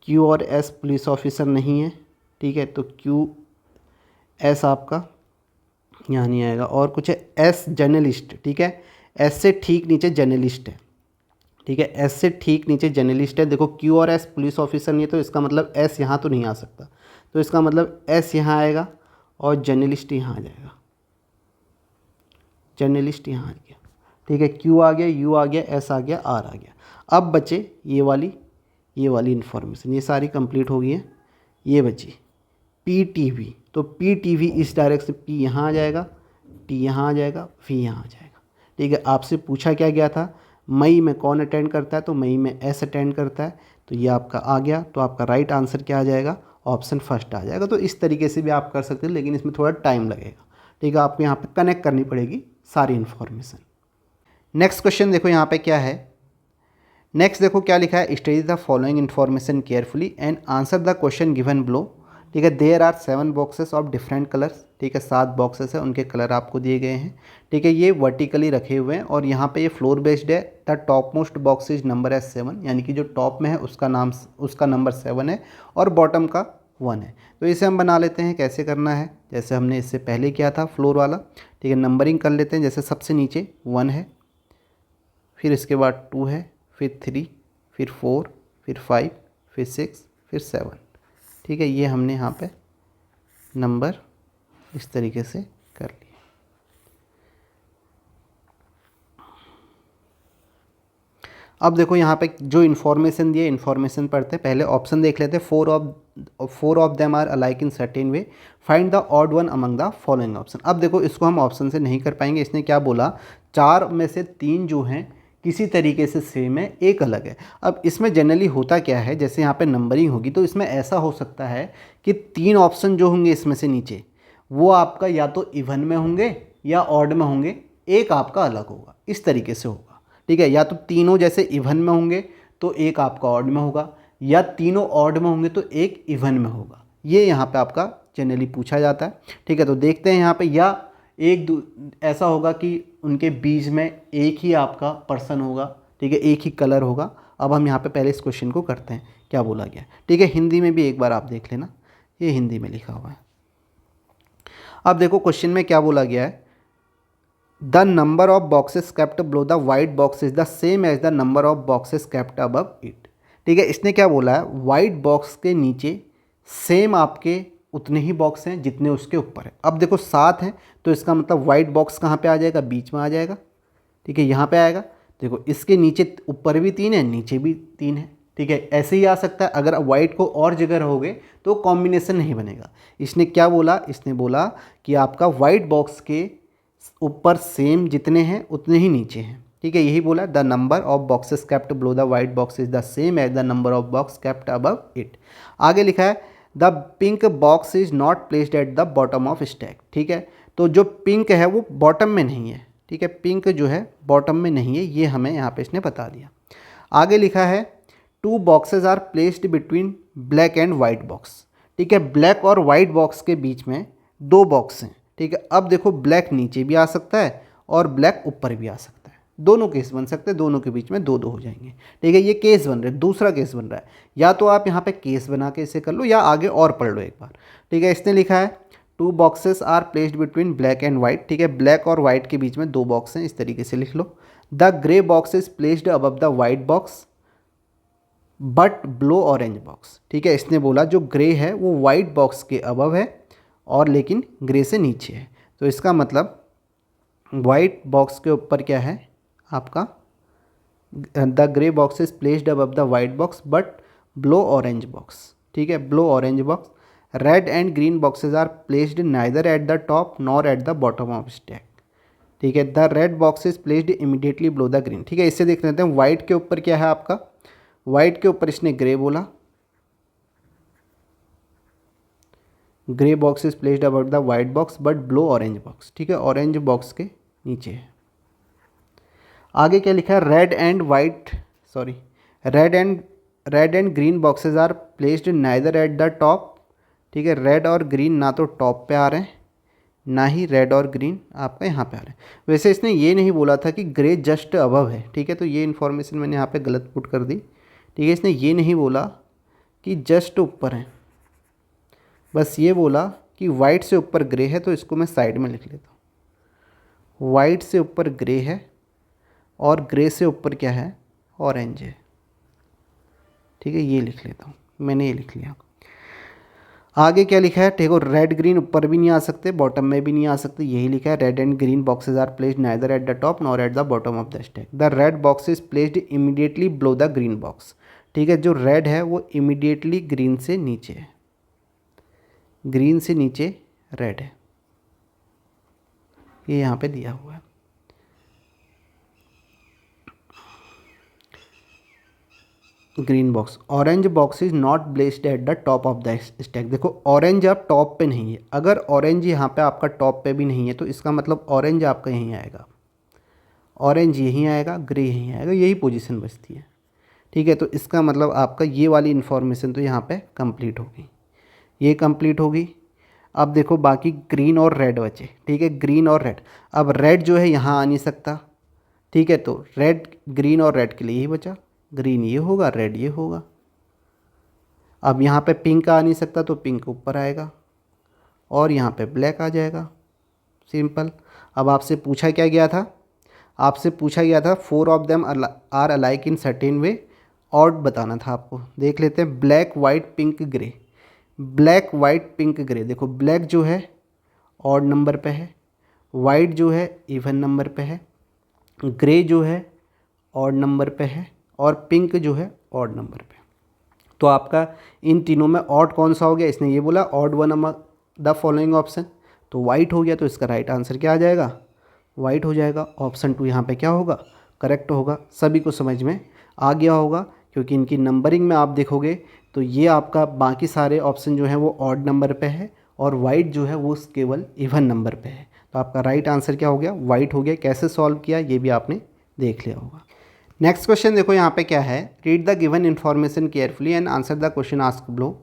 Speaker 1: क्यू और एस पुलिस ऑफिसर नहीं है। ठीक है, तो क्यू एस आपका यहाँ नहीं आएगा। और कुछ है, एस जर्नलिस्ट। ठीक है, एस से ठीक नीचे जर्नलिस्ट है। ठीक है, एस से ठीक नीचे जर्नलिस्ट है। देखो क्यू और एस पुलिस ऑफिसर नहीं है, तो इसका मतलब एस यहाँ तो नहीं आ सकता, तो इसका मतलब एस यहाँ आएगा और जर्नलिस्ट यहाँ आ जाएगा, जर्नलिस्ट यहाँ आ गया। ठीक है, क्यू आ गया, यू आ गया, एस आ गया, आर आ गया। अब बचे ये वाली इन्फॉर्मेशन, ये सारी कंप्लीट हो गई है। ये बची पी टी वी, तो पी टी वी इस डायरेक्शन, पी यहाँ आ जाएगा, टी यहाँ आ जाएगा, वी यहाँ आ जाएगा। ठीक है, आपसे पूछा क्या गया था, मई में कौन अटेंड करता है, तो मई में एस अटेंड करता है, तो ये आपका आ गया। तो आपका राइट आंसर क्या आ जाएगा, ऑप्शन फर्स्ट आ जाएगा। तो इस तरीके से भी आप कर सकते हैं, लेकिन इसमें थोड़ा टाइम लगेगा। ठीक है, आपको यहाँ पे कनेक्ट करनी पड़ेगी सारी इन्फॉर्मेशन। नेक्स्ट क्वेश्चन देखो यहाँ पे क्या है। नेक्स्ट देखो क्या लिखा है, study the following information carefully and answer the question given below. ठीक है, there are 7 boxes of different colours. ठीक है, 7 बॉक्सेस है, उनके कलर आपको दिए गए हैं। ठीक है, ये वर्टिकली रखे हुए हैं और यहाँ पे ये फ्लोर बेस्ड है। The top most box is number है 7, यानी कि जो टॉप में है उसका नंबर 7 है और बॉटम का 1 है। तो इसे हम बना लेते हैं, कैसे करना है, जैसे हमने इससे पहले किया था फ्लोर वाला। ठीक है, नंबरिंग कर लेते हैं। जैसे सबसे नीचे 1 है, फिर इसके बाद 2 है, फिर 3, फिर 4, फिर 5, फिर 6, फिर 7। ठीक है, ये हमने यहाँ पे नंबर इस तरीके से कर लिया। अब देखो यहाँ पे जो इन्फॉर्मेशन दिए, इन्फॉर्मेशन पढ़ते हैं। पहले ऑप्शन देख लेते हैं। Four of them are alike in certain way, find the odd one among the following option. अब देखो इसको हम ऑप्शन से नहीं कर पाएंगे। इसने क्या बोला, 4 में से 3 जो हैं किसी तरीके से सेम है, एक अलग है। अब इसमें जनरली होता क्या है, जैसे यहाँ पे नंबरिंग होगी तो इसमें ऐसा हो सकता है कि 3 ऑप्शन जो होंगे इसमें से नीचे, वो आपका या तो इवन में होंगे या ऑड में होंगे, एक आपका अलग होगा। इस तरीके से होगा, ठीक है। या तो तीनों जैसे इवन में होंगे तो एक आपका ऑड में होगा, या तीनों ऑड में होंगे तो एक इवन में होगा। ये यहाँ पे आपका जनरली पूछा जाता है, ठीक है। तो देखते हैं यहाँ पे, या ऐसा होगा कि उनके बीच में एक ही आपका पर्सन होगा, ठीक है, एक ही कलर होगा। अब हम यहाँ पे पहले इस क्वेश्चन को करते हैं, क्या बोला गया, ठीक है। हिंदी में भी एक बार आप देख लेना, ये हिंदी में लिखा हुआ है। अब देखो क्वेश्चन में क्या बोला गया है, the number of boxes kept below the white box is the same as the number of boxes kept above it, ठीक है। इसने क्या बोला है, वाइट बॉक्स के नीचे सेम आपके उतने ही बॉक्स हैं जितने उसके ऊपर है। अब देखो 7 हैं तो इसका मतलब वाइट बॉक्स कहाँ पे आ जाएगा, बीच में आ जाएगा, ठीक है, यहाँ पे आएगा। देखो इसके नीचे ऊपर भी 3 है, नीचे भी 3 है, ठीक है। ऐसे ही आ सकता है। अगर वाइट को और जगह रहोगे तो कॉम्बिनेशन नहीं बनेगा। इसने क्या बोला, इसने बोला कि आपका वाइट बॉक्स के ऊपर सेम जितने हैं उतने ही नीचे हैं, ठीक है। यही बोला, the number of boxes kept below the white box is the same as the number of box kept above it. आगे लिखा है, the pink box is not placed at the bottom of stack, ठीक है। तो जो पिंक है वो बॉटम में नहीं है, ठीक है, पिंक जो है बॉटम में नहीं है, ये हमें यहाँ पे इसने बता दिया। आगे लिखा है, 2 boxes are placed between black and white box, ठीक है। ब्लैक और वाइट बॉक्स के बीच में 2 बॉक्स हैं, ठीक है। अब देखो ब्लैक नीचे भी आ सकता है और ब्लैक ऊपर भी आ सकता है, दोनों केस बन सकते हैं, दोनों के बीच में 2-2 हो जाएंगे, ठीक है। ये केस बन रहे, दूसरा केस बन रहा है। या तो आप यहाँ पे केस बना के इसे कर लो या आगे और पढ़ लो एक बार, ठीक है। इसने लिखा है, 2 boxes are placed between black and white, ठीक है। ब्लैक और वाइट के बीच में 2 बॉक्स हैं, इस तरीके से लिख लो। The grey box is placed above the white box but below orange box, ठीक है। इसने बोला जो ग्रे है वो वाइट बॉक्स के अबव है और लेकिन ग्रे से नीचे है। तो इसका मतलब वाइट बॉक्स के ऊपर क्या है आपका, the grey box is placed above the white box but below orange box, ठीक है, below orange box. Red and green boxes are placed neither at the top nor at the bottom of stack, ठीक है। The red box is placed immediately below the green, ठीक है। इससे देख लेते हैं वाइट के ऊपर क्या है आपका, वाइट के ऊपर इसने ग्रे बोला, grey box is placed about the white box but below orange box, ठीक है, ऑरेंज बॉक्स के नीचे है। आगे क्या लिखा है, red and green boxes are placed neither at the top, ठीक है। रेड और ग्रीन ना तो टॉप पे आ रहे हैं, ना ही रेड और ग्रीन आपका यहाँ पे आ रहे हैं। वैसे इसने ये नहीं बोला था कि ग्रे जस्ट अबव है, ठीक है, तो ये इन्फॉर्मेशन मैंने यहाँ पे गलत पुट कर दी, ठीक है। इसने ये नहीं बोला कि जस्ट ऊपर है, बस ये बोला कि वाइट से ऊपर ग्रे है, तो इसको मैं साइड में लिख लेता हूँ। वाइट से ऊपर ग्रे है और ग्रे से ऊपर क्या है, ऑरेंज है, ठीक है, ये लिख लेता हूँ, मैंने ये लिख लिया। आगे क्या लिखा है, देखो रेड ग्रीन ऊपर भी नहीं आ सकते, बॉटम में भी नहीं आ सकते, यही लिखा है, red and green boxes are placed neither at the top nor at the bottom of the stack. The red box is placed immediately below the green box, ठीक है। जो रेड है वो इमीडिएटली ग्रीन से नीचे है, ग्रीन से नीचे रेड है, ये यहाँ पे दिया हुआ है। Green box, orange box is not placed at the top of the stack. देखो ऑरेंज अब टॉप पे नहीं है, अगर ऑरेंज यहाँ पे आपका टॉप पे भी नहीं है तो इसका मतलब ऑरेंज आपका यहीं आएगा, ऑरेंज यहीं आएगा, ग्रे यहीं आएगा, यही पोजीशन बचती है, ठीक है। तो इसका मतलब आपका ये वाली इन्फॉर्मेशन तो यहाँ पे कंप्लीट होगी, ये कंप्लीट होगी। अब देखो बाकी ग्रीन और रेड बचे, ठीक है, ग्रीन और रेड। अब रेड जो है यहाँ आ नहीं सकता, ठीक है, तो रेड ग्रीन और रेड के लिए ही बचा, ग्रीन ये होगा, रेड ये होगा। अब यहाँ पे पिंक आ नहीं सकता तो पिंक ऊपर आएगा और यहाँ पे ब्लैक आ जाएगा, सिंपल। अब आपसे पूछा क्या गया था, आपसे पूछा गया था 4 of them are alike in certain way, और बताना था आपको। देख लेते हैं, black white pink grey, black white pink grey. देखो ब्लैक जो है ऑड नंबर पे है, वाइट जो है इवन नंबर पे है, ग्रे जो है ऑड नंबर पे है और पिंक जो है ऑड नंबर पे। तो आपका इन तीनों में ऑड कौन सा हो गया, इसने ये बोला odd one among the following option, तो वाइट हो गया। तो इसका राइट आंसर क्या आ जाएगा, वाइट हो जाएगा। ऑप्शन 2 यहाँ पे क्या होगा, करेक्ट होगा। सभी को समझ में आ गया होगा, क्योंकि इनकी नंबरिंग में आप देखोगे तो ये आपका बाकी सारे ऑप्शन जो हैं वो ऑड नंबर पे है और वाइट जो है वो केवल इवन नंबर पे है। तो आपका राइट आंसर क्या हो गया, वाइट हो गया। कैसे सॉल्व किया ये भी आपने देख लिया होगा। नेक्स्ट क्वेश्चन देखो यहाँ पे क्या है, read the given information carefully and answer the question asked below.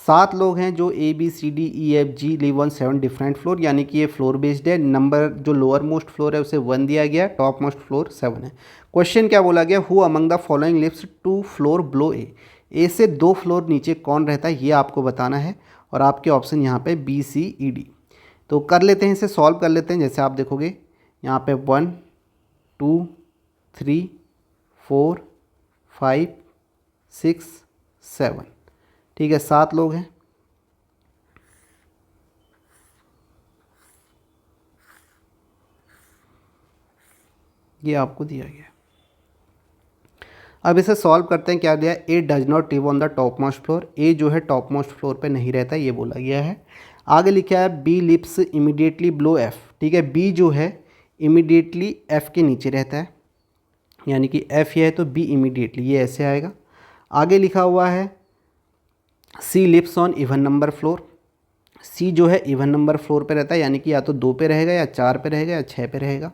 Speaker 1: 7 लोग हैं जो ABCDEFG live on 7 different floor, यानी कि ये फ्लोर बेस्ड है। नंबर जो लोअर मोस्ट फ्लोर है उसे 1 दिया गया, टॉप मोस्ट फ्लोर 7 है। क्वेश्चन क्या बोला गया, who among the following lives 2 floor below A से 2 फ्लोर नीचे कौन रहता है, ये आपको बताना है। और आपके ऑप्शन यहाँ पे BCED। तो कर लेते हैं, इसे सॉल्व कर लेते हैं। जैसे आप देखोगे यहाँ पे 1 2 3 4 5 6 7, ठीक है, 7 लोग हैं। ये आपको दिया गया। अब इसे सॉल्व करते हैं। क्या दिया, A does not live on the top most floor. A जो है टॉप मोस्ट फ्लोर पे नहीं रहता, ये बोला गया है। आगे लिखा है B lives immediately below F, ठीक है, बी जो है इमीडिएटली एफ के नीचे रहता है, यानी कि एफ ये है तो बी इमीडिएटली, ये ऐसे आएगा। आगे लिखा हुआ है C lives on even number floor. C जो है इवन नंबर फ्लोर पे रहता है, यानी कि या तो 2 पे रहेगा या 4 पे रहेगा या 6 पे रहेगा।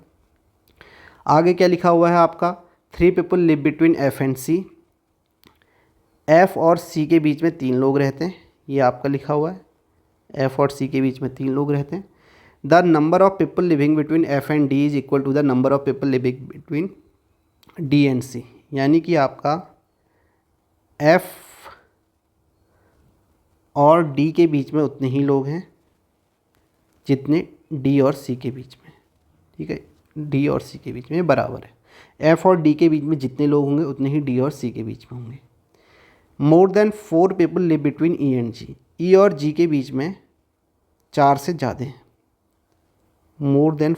Speaker 1: आगे क्या लिखा हुआ है आपका, 3 people live between F and C. F और सी के बीच में 3 लोग रहते हैं, ये आपका लिखा हुआ है। एफ और सी के बीच में 3 लोग रहते हैं। The number of people living between F and D is equal to the number of people living between D and C, यानी कि आपका एफ और डी के बीच में उतने ही लोग हैं जितने डी और सी के बीच में, ठीक है, डी और सी के बीच में बराबर है। एफ और डी के बीच में जितने लोग होंगे उतने ही डी और सी के बीच में होंगे। More than 4 people live between E and G. E और जी के बीच में 4 से ज़्यादा हैं। मोर देन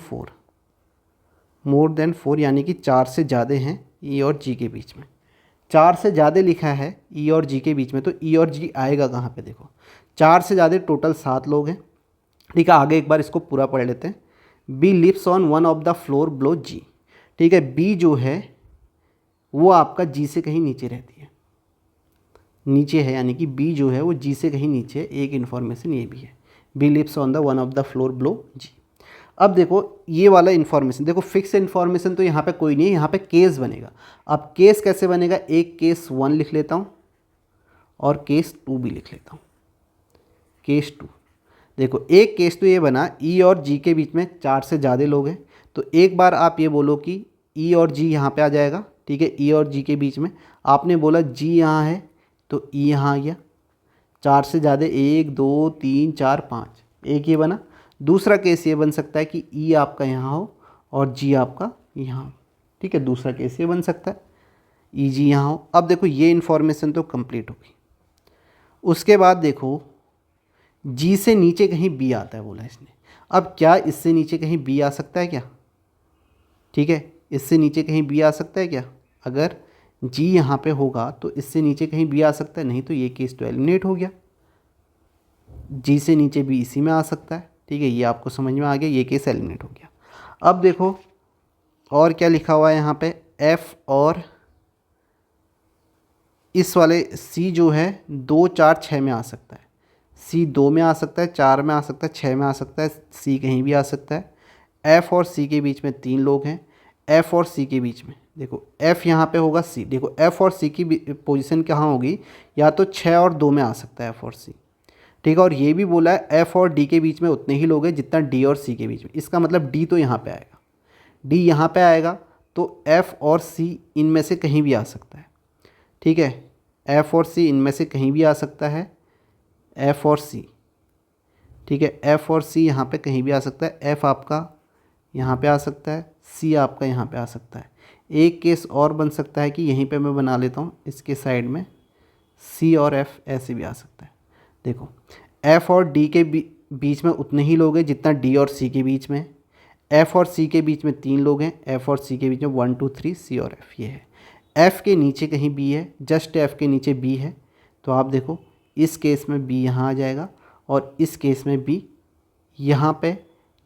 Speaker 1: 4 यानी कि 4 से ज़्यादा हैं ई और जी के बीच में। 4 से ज़्यादा लिखा है ई और जी के बीच में, तो ई और जी आएगा कहाँ पे, देखो 4 से ज़्यादा टोटल 7 लोग हैं, ठीक है। आगे एक बार इसको पूरा पढ़ लेते हैं। B lives on one of the floor below G, ठीक है। बी जो है वो आपका जी से कहीं नीचे रहती है, नीचे है, यानी कि बी जो है वो जी से कहीं नीचे है। एक इन्फॉर्मेशन ये भी है, B lives on the one of the floor below G. अब देखो ये वाला इन्फॉर्मेशन, देखो फिक्स इन्फॉर्मेशन तो यहाँ पे कोई नहीं है, यहाँ पे केस बनेगा। अब केस कैसे बनेगा, एक केस 1 लिख लेता हूँ और केस 2 भी लिख लेता हूँ। केस 2, देखो एक केस तो ये बना, ई और जी के बीच में 4 से ज़्यादा लोग हैं, तो एक बार आप ये बोलो कि ई और जी यहाँ पे आ जाएगा, ठीक है। ई और जी के बीच में आपने बोला जी यहाँ है तो ई यहाँ आ गया। 4 से ज़्यादा 1 2 3 4 5, एक ये बना। दूसरा केस ये बन सकता है कि ई आपका यहाँ हो और जी आपका यहाँ हो, ठीक है। दूसरा केस ये बन सकता है ई जी यहाँ हो। अब देखो ये इन्फॉर्मेशन तो कंप्लीट होगी। उसके बाद देखो जी से नीचे कहीं बी आता है बोला इसने। अब क्या इससे नीचे कहीं बी आ सकता है क्या, ठीक है, इससे नीचे कहीं बी आ सकता है क्या। अगर जी यहाँ पे होगा तो इससे नीचे कहीं बी आ सकता है, नहीं तो ये केस तो एलिमिनेट हो गया। जी से नीचे बी इसी में आ सकता है, ठीक है, ये आपको समझ में आ गया, ये केस एलिमिनेट हो गया। अब देखो और क्या लिखा हुआ है यहाँ पे, एफ और इस वाले सी जो है 2 4 6 में आ सकता है। सी 2 में आ सकता है, 4 में आ सकता है, 6 में आ सकता है, सी कहीं भी आ सकता है। एफ और सी के बीच में 3 लोग हैं। एफ और सी के बीच में देखो एफ यहाँ पे होगा, सी देखो एफ और सी की पोजीशन कहाँ होगी, या तो 6 और 2 में आ सकता है एफ और सी, ठीक है। और ये भी बोला है एफ और डी के बीच में उतने ही लोग हैं जितना डी और सी के बीच में। इसका मतलब डी तो यहाँ पे आएगा, डी यहाँ पे आएगा, तो एफ और सी इनमें से कहीं भी आ सकता है, ठीक है। एफ और सी इनमें से कहीं भी आ सकता है, एफ और सी, ठीक है। एफ और सी यहाँ पे कहीं भी आ सकता है। एफ आपका यहाँ पे आ सकता है, सी आपका यहाँ पे आ सकता है। एक केस और बन सकता है कि यहीं पे मैं बना लेता हूँ, इसके साइड में सी और एफ ऐसे भी आ सकता है। देखो एफ और डी के बीच में उतने ही लोग हैं जितना डी और सी के बीच में है। एफ़ और सी के बीच में 3 लोग हैं, एफ़ और सी के बीच में 1 2 3 सी और एफ़ ये है। एफ़ के नीचे कहीं बी है, जस्ट एफ़ के नीचे बी है, तो आप देखो इस केस में बी यहाँ आ जाएगा और इस केस में बी यहाँ पे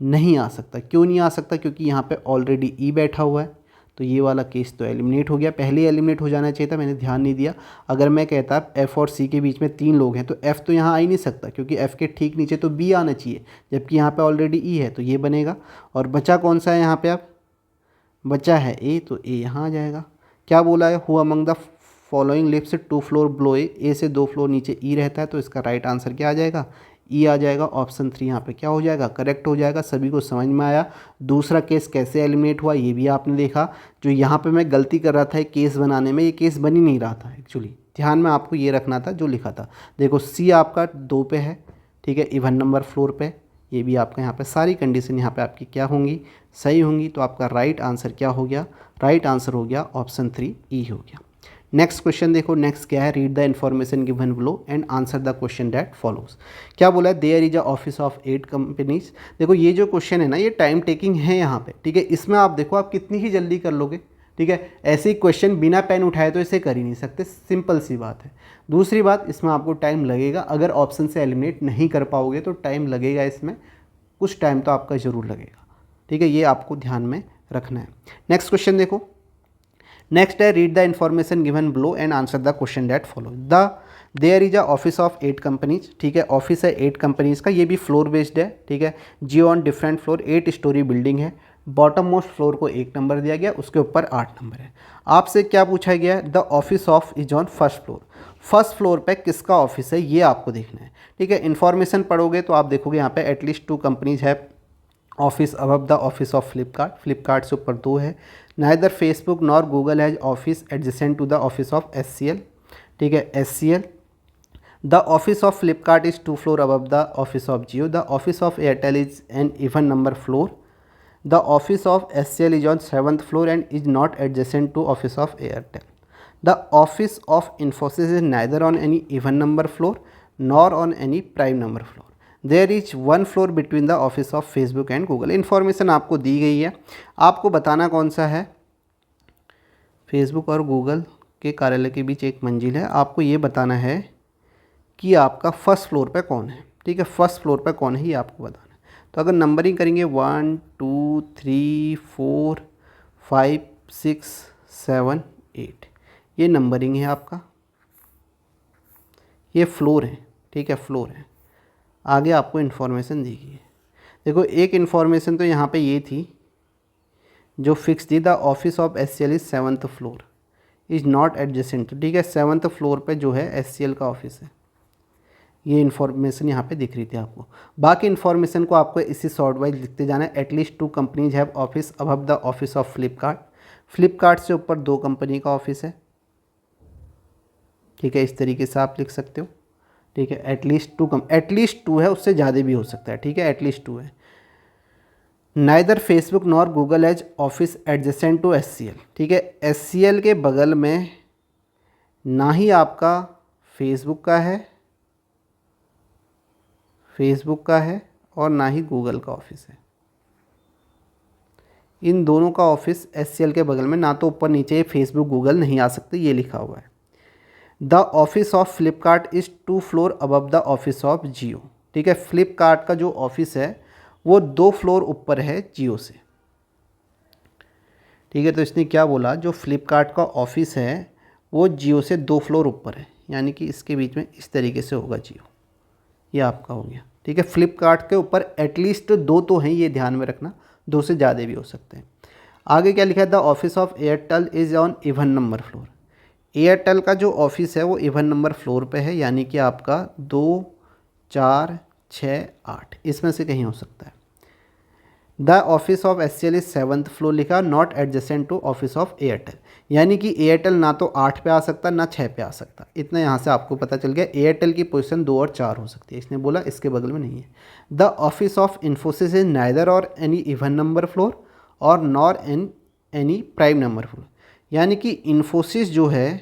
Speaker 1: नहीं आ सकता। क्यों नहीं आ सकता? क्योंकि यहाँ पे ऑलरेडी ई बैठा हुआ है, तो ये वाला केस तो एलिमिनेट हो गया। पहले ही एलिमिनेट हो जाना चाहिए था, मैंने ध्यान नहीं दिया। अगर मैं कहता एफ़ और सी के बीच में 3 लोग हैं तो एफ़ तो यहाँ आ ही नहीं सकता, क्योंकि एफ़ के ठीक नीचे तो बी आना चाहिए, जबकि यहाँ पे ऑलरेडी ई है, तो ये बनेगा। और बचा कौन सा है यहाँ पे? अब बचा है ए, तो ए यहाँ आ जाएगा। क्या बोला है? Who among the following lives 2 floor below A से 2 फ्लोर नीचे ई रहता है, तो इसका राइट आंसर क्या आ जाएगा? ई आ जाएगा। ऑप्शन 3 यहाँ पे क्या हो जाएगा? करेक्ट हो जाएगा। सभी को समझ में आया। दूसरा केस कैसे एलिमिनेट हुआ ये भी आपने देखा। जो यहाँ पे मैं गलती कर रहा था एक केस बनाने में, ये केस बन ही नहीं रहा था एक्चुअली। ध्यान में आपको ये रखना था जो लिखा था। देखो सी आपका 2 पे है, ठीक है, इवन नंबर फ्लोर पे। ये भी आपका यहाँ पे सारी कंडीशन यहाँ पे आपकी क्या होंगी? सही होंगी। तो आपका राइट आंसर क्या हो गया? राइट आंसर हो गया ऑप्शन 3 ई हो गया। नेक्स्ट क्वेश्चन देखो, नेक्स्ट क्या है? Read the information given below and answer the question that follows. क्या बोला है? There is a office of 8 companies. देखो ये जो क्वेश्चन है ना, ये टाइम टेकिंग है यहाँ पे, ठीक है। इसमें आप देखो आप कितनी ही जल्दी कर लोगे, ठीक है। ऐसे ही क्वेश्चन बिना पेन उठाए तो इसे कर ही नहीं सकते, सिंपल सी बात है। दूसरी बात, इसमें आपको टाइम लगेगा। अगर ऑप्शन से एलिमिनेट नहीं कर पाओगे तो टाइम लगेगा, इसमें कुछ टाइम तो आपका ज़रूर लगेगा, ठीक है। ये आपको ध्यान में रखना है। नेक्स्ट क्वेश्चन देखो, नेक्स्ट है read the information given below and answer the question that follow. There is a office of 8 companies, ठीक है। ऑफिस है 8 कंपनीज का, ये भी फ्लोर बेस्ड है, ठीक है। Jio on different floor, 8 storey building है। बॉटम मोस्ट फ्लोर को 1 नंबर दिया गया, उसके ऊपर 8 नंबर है। आपसे क्या पूछा गया? The office of is on first floor. First floor पे किसका ऑफिस है ये आपको देखना है, ठीक है। इन्फॉर्मेशन पढ़ोगे तो आप देखोगे यहाँ पे एटलीस्ट 2 कंपनीज है office above the office of Flipkart. Flipkart से ऊपर 2 है। Neither Facebook nor Google has office adjacent to the office of SCL, ठीक है, SCL। The office of Flipkart is 2 floor above the office of Jio. The office of Airtel is an even number floor. The office of SCL is on 7th floor and is not adjacent to office of Airtel. The office of Infosys is neither on any even number floor nor on any prime number floor. There is 1 floor between the office of Facebook and Google. Information आपको दी गई है, आपको बताना कौन सा है? फेसबुक और गूगल के कार्यालय के बीच एक मंजिल है। आपको ये बताना है कि आपका फर्स्ट फ्लोर पे कौन है, ठीक है। फर्स्ट फ्लोर पे कौन है ये आपको बताना है। तो अगर नंबरिंग करेंगे 1 2 3 4 5 6 7 8, ये नंबरिंग है आपका, ये फ्लोर है, ठीक है, फ्लोर है। आगे आपको इन्फॉर्मेशन दी गई है। देखो एक इन्फॉर्मेशन तो यहाँ पे ये थी जो फिक्स थी, the office of SCL is 7th floor is not adjacent, ठीक है। 7th फ्लोर पे जो है SCL का ऑफिस है, ये इन्फॉर्मेशन यहाँ पे दिख रही थी आपको। बाकी इन्फॉर्मेशन को आपको इसी शॉर्ट वाइज लिखते जाना है। At least 2 companies have office above the office of Flipkart. Flipkart से ऊपर 2 कंपनी का ऑफिस है, ठीक है। इस तरीके से आप लिख सकते हो, ठीक है। एटलीस्ट 2 है, उससे ज़्यादा भी हो सकता है, ठीक है। एटलीस्ट 2 है। Neither Facebook nor Google has office adjacent to SCL, ठीक है। SCL के बगल में ना ही आपका फेसबुक का है और ना ही गूगल का ऑफिस है। इन दोनों का ऑफिस SCL के बगल में, ना तो ऊपर नीचे फेसबुक गूगल नहीं आ सकते, ये लिखा हुआ है। The office of Flipkart is 2 floor above the office of Jio, ठीक है। फ्लिपकार्ट का जो ऑफिस है वो 2 फ्लोर ऊपर है जियो से, ठीक है। तो इसने क्या बोला, जो फ्लिपकार्ट का ऑफिस है वो जियो से 2 फ्लोर ऊपर है, यानी कि इसके बीच में इस तरीके से होगा जियो, ये आपका हो गया, ठीक है। फ्लिपकार्ट के ऊपर एटलीस्ट 2 तो हैं, ये ध्यान में रखना, 2 से ज़्यादा भी हो सकते हैं। आगे क्या लिखा है? The office of Airtel is on even number floor. Airtel का जो ऑफिस है वो इवन नंबर फ्लोर पे है, यानी कि आपका 2 4 6 8 इसमें से कहीं हो सकता है। The office of SCL is 7th floor लिखा, not adjacent to office of Airtel, यानी कि एयरटेल ना तो 8 पे आ सकता ना 6 पे आ सकता। इतना यहाँ से आपको पता चल गया। एयरटेल की पोजीशन 2 और 4 हो सकती है, इसने बोला इसके बगल में नहीं है। The office of Infosys is neither और एनी इवन नंबर फ्लोर और nor any prime number floor, यानी कि इन्फोसिस जो है,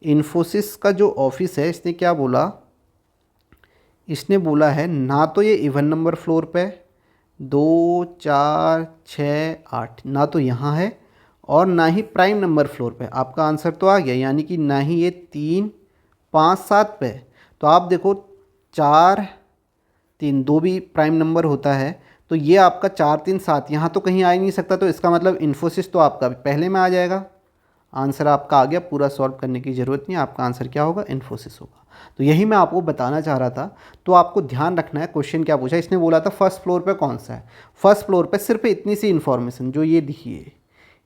Speaker 1: इन्फोसिस का जो ऑफिस है, इसने क्या बोला, इसने बोला है ना तो ये इवन नंबर फ्लोर पे 2 4 6 8, ना तो यहाँ है और ना ही प्राइम नंबर फ्लोर पे। आपका आंसर तो आ गया, यानी कि ना ही ये 3 5 7 पे। तो आप देखो 4 3 2 भी प्राइम नंबर होता है, तो ये आपका 4 3 7 यहाँ तो कहीं आ ही नहीं सकता। तो इसका मतलब इन्फोसिस तो आपका पहले में आ जाएगा। आंसर आपका आ गया, पूरा सॉल्व करने की ज़रूरत नहीं, आपका आंसर क्या होगा, इन्फोसिस होगा। तो यही मैं आपको बताना चाह रहा था। तो आपको ध्यान रखना है, क्वेश्चन क्या पूछा इसने, बोला था फर्स्ट फ्लोर पे कौन सा है। फर्स्ट फ्लोर पे सिर्फ इतनी सी इन्फॉर्मेशन जो ये दिखी है,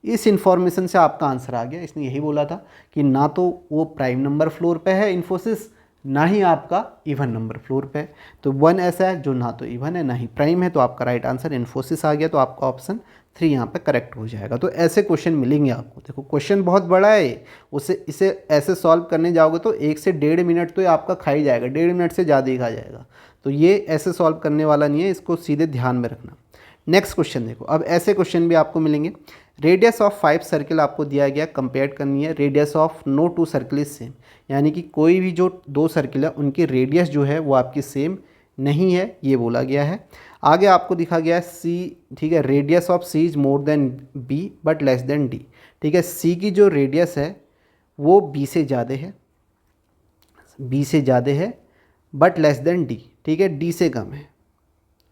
Speaker 1: इस इन्फॉर्मेशन से आपका आंसर आ गया। इसने यही बोला था कि ना तो वो प्राइम नंबर फ्लोर पे है इन्फोसिस, ना ही आपका इवन नंबर फ्लोर पे है। तो वन ऐसा है जो ना तो इवन है ना ही प्राइम है, तो आपका राइट आंसर इन्फोसिस आ गया। तो आपका ऑप्शन 3 यहाँ पे करेक्ट हो जाएगा। तो ऐसे क्वेश्चन मिलेंगे आपको। देखो क्वेश्चन बहुत बड़ा है, उसे इसे ऐसे सॉल्व करने जाओगे तो 1 से 1.5 मिनट तो ये आपका खा ही जाएगा, 1.5 मिनट से ज़्यादा ही खा जाएगा। तो ये ऐसे सॉल्व करने वाला नहीं है, इसको सीधे ध्यान में रखना। नेक्स्ट क्वेश्चन देखो, अब ऐसे क्वेश्चन भी आपको मिलेंगे। रेडियस ऑफ 5 सर्किल आपको दिया गया, कंपेयर करनी है। Radius of no 2 circle is same, यानी कि कोई भी जो 2 सर्किल है उनकी रेडियस जो है वो आपकी सेम नहीं है, ये बोला गया है। आगे आपको दिखा गया है सी, ठीक है, radius of C is more than B but less than D. ठीक है, सी की जो रेडियस है वो बी से ज़्यादा है, बी से ज़्यादा है बट लेस देन डी। ठीक है, डी से कम है,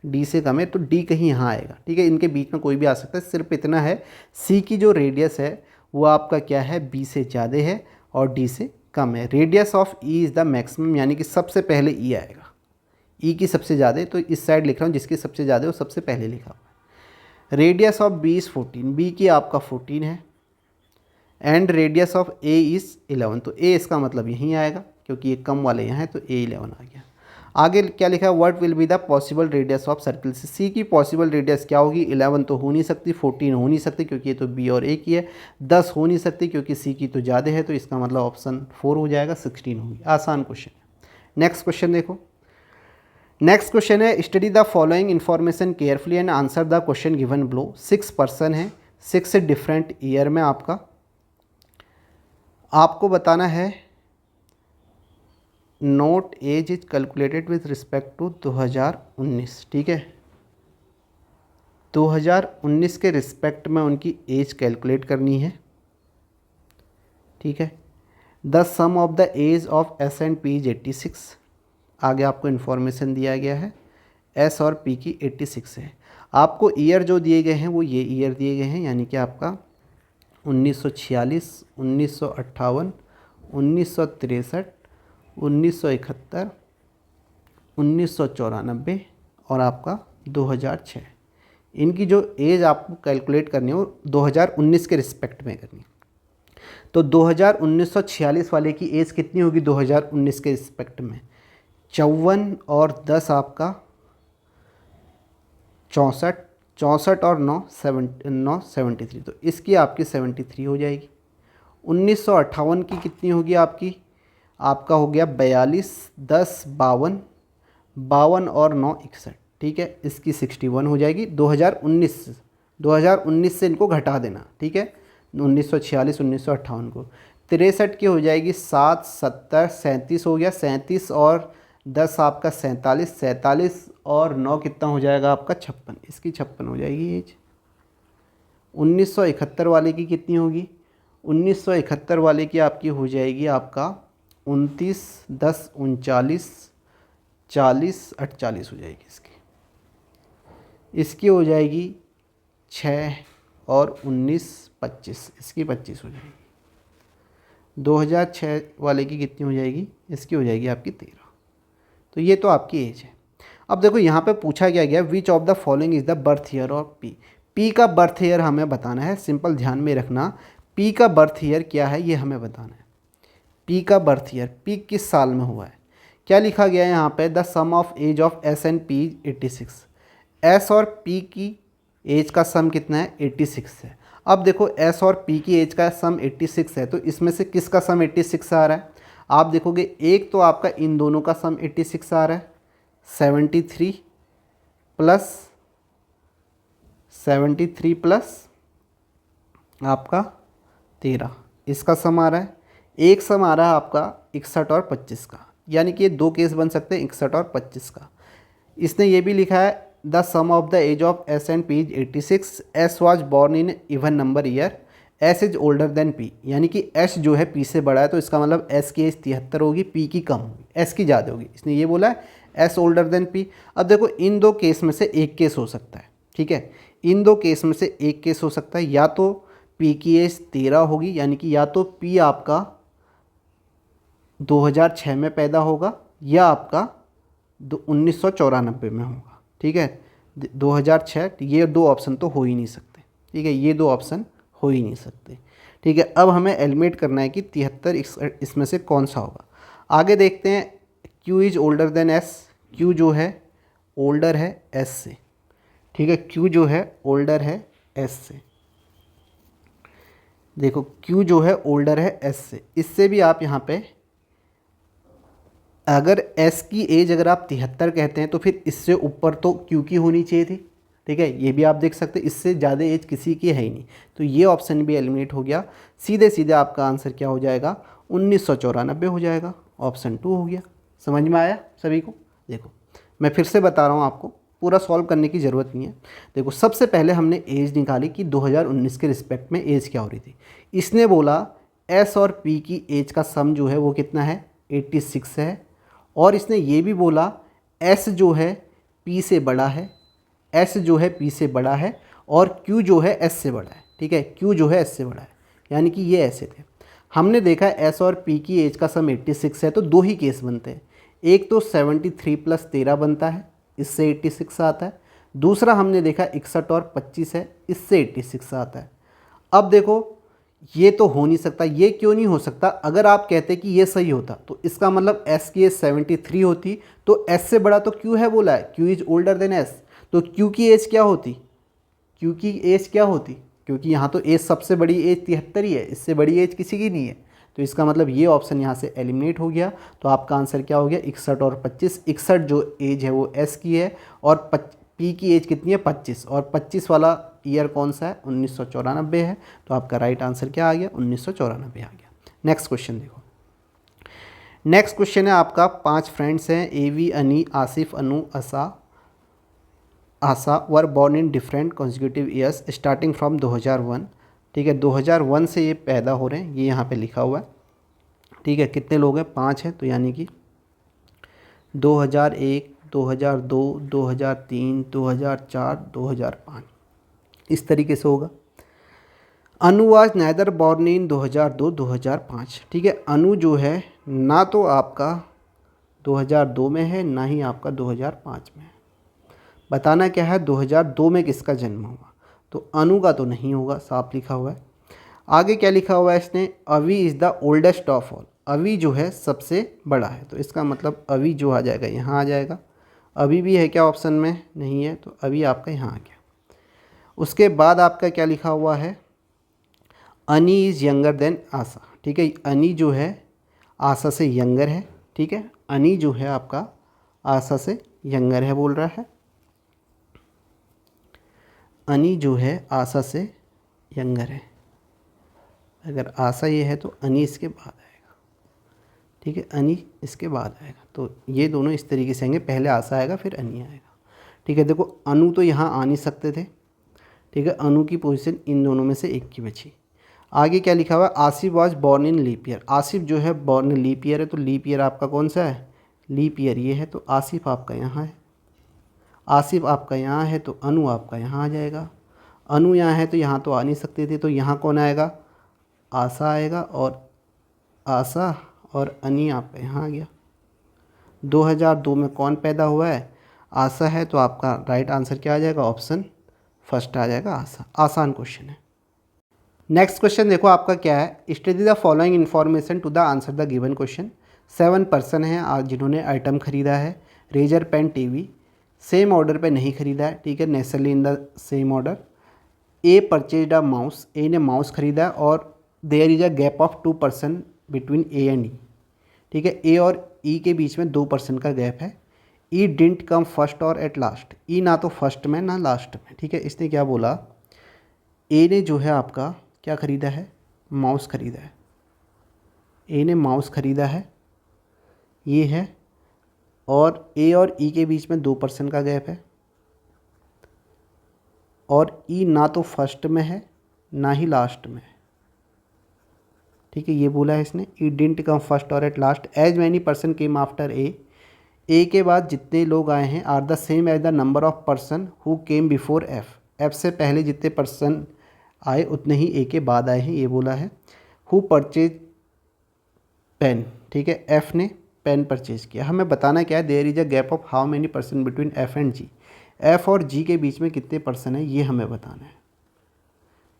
Speaker 1: डी से कम है, तो डी कहीं यहाँ आएगा। ठीक है, इनके बीच में कोई भी आ सकता है, सिर्फ इतना है सी की जो रेडियस है वो आपका क्या है, बी से ज़्यादा है और डी से कम है। Radius of E is the maximum, यानी कि सबसे पहले ई आएगा। ई की सबसे ज़्यादा, तो इस साइड लिख रहा हूँ, जिसकी सबसे ज़्यादा वो सबसे पहले लिखा हुआ है। Radius of B is 14, B की आपका 14 है। And radius of A is 11, तो ए इसका मतलब यहीं आएगा क्योंकि ये कम वाले यहाँ है, तो ए 11 आ गया। आगे क्या लिखा है, what will be the possible radius of circle. C की पॉसिबल रेडियस क्या होगी, 11 तो हो नहीं सकती, 14 हो नहीं सकती क्योंकि ये तो बी और ए की है, 10 हो नहीं सकती क्योंकि सी की तो ज़्यादा है, तो इसका मतलब ऑप्शन 4 हो जाएगा, 16 होगी। आसान क्वेश्चन है। नेक्स्ट क्वेश्चन देखो, नेक्स्ट क्वेश्चन है, study the following information carefully and answer the question given below. 6 person है, 6 डिफरेंट ईयर में आपको बताना है। Note age is calculated with respect to 2019। ठीक है, 2019 के रिस्पेक्ट में उनकी एज कैलकुलेट करनी है। ठीक है, the sum of the age of S and P is 86। आगे आपको इन्फॉर्मेशन दिया गया है, एस और पी की 86 है। आपको ईयर जो दिए गए हैं वो ये ईयर दिए गए हैं, यानी कि आपका 1946, 1958, 1963, 1971, 1994 और आपका 2006। इनकी जो एज आपको कैलकुलेट करनी है वो 2019 के रिस्पेक्ट में करनी है। तो 1946 वाले की एज कितनी होगी 2019 के रिस्पेक्ट में, 54 और 10 आपका 64, 64 और 9 73, तो इसकी आपकी 73 हो जाएगी। 1958 की कितनी होगी आपका हो गया 42, 10 52, 52 और 9 61। ठीक है, इसकी 61 हो जाएगी। 2019 से इनको घटा देना। ठीक है, 1946 1958 को। 63 की हो जाएगी 7 70 37 हो गया, 37 और 10 आपका 47, 47 और 9 कितना हो जाएगा आपका 56, इसकी 56 हो जाएगी एज। 1971 वाले की कितनी होगी, 1971 वाले की आपकी हो जाएगी आपका 29 10 39 40 48 हो जाएगी इसकी हो जाएगी 6 और 19 25, इसकी 25 हो जाएगी। 2006 वाले की कितनी हो जाएगी, इसकी हो जाएगी आपकी 13। तो ये तो आपकी एज है। अब देखो यहाँ पे पूछा क्या गया, which of the following is the birth year of P. P का बर्थ ईयर हमें बताना है, सिंपल ध्यान में रखना, पी का बर्थ ईयर क्या है ये हमें बताना है। पी का बर्थ ईयर, पी किस साल में हुआ है। क्या लिखा गया है यहाँ पे, the sum of age of S and P 86। S और पी की एज का सम कितना है 86 है। अब देखो एस और पी की एज का सम 86 है, तो इसमें से किसका सम 86 आ रहा है। आप देखोगे एक तो आपका इन दोनों का सम 86 आ रहा है, 73 प्लस आपका 13, इसका सम आ रहा है। एक सम आ रहा है आपका 61 और 25 का, यानी कि ये दो केस बन सकते हैं 61 और 25 का। इसने ये भी लिखा है the sum of the age of S and P is 86, S was born in even number year, S is older than P. यानी कि एस जो है पी से बड़ा है, तो इसका मतलब एस की एज 73 होगी, पी की कम होगी, एस की ज़्यादा होगी। इसने ये बोला है एस ओल्डर देन पी। अब देखो इन दो केस में से एक केस हो सकता है, ठीक है, इन दो केस में से एक केस हो सकता है, या तो पी की एज 13 होगी, यानी कि या तो पी आपका 2006 में पैदा होगा या आपका 1994 में होगा, ठीक है। 2006, ये दो ऑप्शन तो हो ही नहीं सकते, ठीक है, ये दो ऑप्शन हो ही नहीं सकते, ठीक है। अब हमें एलिमिनेट करना है कि 73 इसमें से कौन सा होगा। आगे देखते हैं, Q is older then S, Q जो है ओल्डर है S से, ठीक है, Q जो है ओल्डर है S से। देखो Q जो है ओल्डर है S से, इससे भी आप यहाँ पे अगर S की एज अगर आप 73 कहते हैं तो फिर इससे ऊपर तो Q की होनी चाहिए थी, ठीक है, ये भी आप देख सकते हैं, इससे ज़्यादा एज किसी की है ही नहीं, तो ये ऑप्शन भी एलिमिनेट हो गया। सीधे सीधे आपका आंसर क्या हो जाएगा, 1994 हो जाएगा, ऑप्शन 2 हो गया। समझ में आया सभी को? देखो मैं फिर से बता रहा हूँ, आपको पूरा सॉल्व करने की ज़रूरत नहीं है। देखो सबसे पहले हमने एज निकाली कि 2019 के रिस्पेक्ट में एज क्या हो रही थी। इसने बोला एस और पी की एज का सम जो है वो कितना है, 86 है, और इसने ये भी बोला एस जो है पी से बड़ा है, एस जो है पी से बड़ा है, और क्यू जो है एस से बड़ा है, ठीक है, क्यू जो है एस से बड़ा है, यानी कि ये ऐसे थे। हमने देखा एस और पी की एज का सम 86 है, तो दो ही केस बनते हैं, एक तो 73 + 13 बनता है, इससे 86 आता है, दूसरा हमने देखा 61 और 25 है, इससे 86 आता है। अब देखो ये तो हो नहीं सकता, ये क्यों नहीं हो सकता, अगर आप कहते कि ये सही होता तो इसका मतलब एस की एज 73 होती, तो एस से बड़ा तो क्यू है बोला है, Q is older then S, तो क्यू की एज क्या होती, क्यू की एज क्या होती, क्योंकि यहाँ तो एज सबसे बड़ी एज 73 ही है, इससे बड़ी एज किसी की नहीं है, तो इसका मतलब ये ऑप्शन यहाँ से एलिमिनेट हो गया। तो आपका आंसर क्या हो गया, 61 और 25। 61 जो एज है वो एस की है, और पी की एज कितनी है, 25, और 25 वाला ईयर कौन सा है, 1994 है, तो आपका राइट आंसर क्या आ गया, 1994 आ गया। नेक्स्ट क्वेश्चन देखो, नेक्स्ट क्वेश्चन है आपका, 5 फ्रेंड्स हैं, Avi, Ani, Asif, Anu, Asha were born in different consecutive years starting from 2001, ठीक है, 2001 से ये पैदा हो रहे हैं, ये यहाँ पे लिखा हुआ है, ठीक है। कितने लोग हैं, 5 हैं, तो यानी कि 2001, 2002, 2003, 2004, 2005, इस तरीके से होगा। अनु वाज नैदर बॉर्न इन 2002, 2005, ठीक है, अनु जो है ना तो आपका 2002 में है, ना ही आपका 2005 में है। बताना क्या है, 2002 में किसका जन्म हुआ, तो अनु का तो नहीं होगा, साफ लिखा हुआ है। आगे क्या लिखा हुआ है इसने, अवी is the oldest of all, अवी जो है सबसे बड़ा है, तो इसका मतलब अवी जो आ जाएगा यहाँ आ जाएगा। अभी भी है क्या ऑप्शन में, नहीं है, तो अभी आपका यहाँ आ गया। उसके बाद आपका क्या लिखा हुआ है, अनी इज़ यंगर देन आशा, ठीक है, अनी जो है आशा से यंगर है, ठीक है, अनी जो है आपका आशा से यंगर है बोल रहा है, अनी जो है आशा से यंगर है। अगर आशा ये है तो अनी इसके बाद आएगा, ठीक है, अनी इसके बाद आएगा, तो ये दोनों इस तरीके से आएंगे, पहले आशा आएगा फिर अनी आएगा, ठीक है। देखो अनु तो यहाँ आ नहीं सकते थे, ठीक है, अनु की पोजीशन इन दोनों में से एक की बची। आगे क्या लिखा हुआ है, Asif was born in leap year, Asif जो है बॉर्न इन लीप ईयर है, तो लीप ईयर आपका कौन सा है, लीप ईयर ये है, तो आसिफ आपका यहाँ है, आसिफ आपका यहाँ है, तो अनु आपका यहाँ आ जाएगा। अनु यहाँ है तो यहाँ तो आ नहीं सकते थे, तो यहाँ कौन आएगा, आशा आएगा, और आशा और अनी आपका यहाँ आ गया। 2002 में कौन पैदा हुआ है, आशा है, तो आपका राइट आंसर क्या आ जाएगा, ऑप्शन फर्स्ट आ जाएगा, आशा। आसान क्वेश्चन है। नेक्स्ट क्वेश्चन देखो आपका क्या है, study the following information to the answer the given question. 7 person हैं आज जिन्होंने आइटम खरीदा है, razor, pen, TV, same order पे नहीं खरीदा है, ठीक है, necessarily in the same order. A purchase a mouse, A ने माउस खरीदा है, और there is a gap of 2% between A and E, ठीक है, ए और ई के बीच में 2% का गैप है। ई डिंट कम फर्स्ट और एट लास्ट, ई ना तो फर्स्ट में ना लास्ट में, ठीक है। इसने क्या बोला, ए ने जो है आपका क्या ख़रीदा है, माउस ख़रीदा है, ए ने माउस ख़रीदा है,
Speaker 2: ये है, और ए और ई के बीच में 2% का गैप है, और ई ना तो फर्स्ट में है ना ही लास्ट में है। ठीक है, ये बोला है इसने, ई डिडंट कम फर्स्ट और at last as many person came after A के बाद जितने लोग आए हैं are the same as the number of person who came before F से पहले जितने पर्सन आए उतने ही ए के बाद आए हैं, ये बोला है। हु परचेज पेन, ठीक है, एफ ने पेन परचेज किया। हमें बताना क्या है, there is a gap of how many person between F and G, F और जी के बीच में कितने पर्सन है ये हमें बताना है।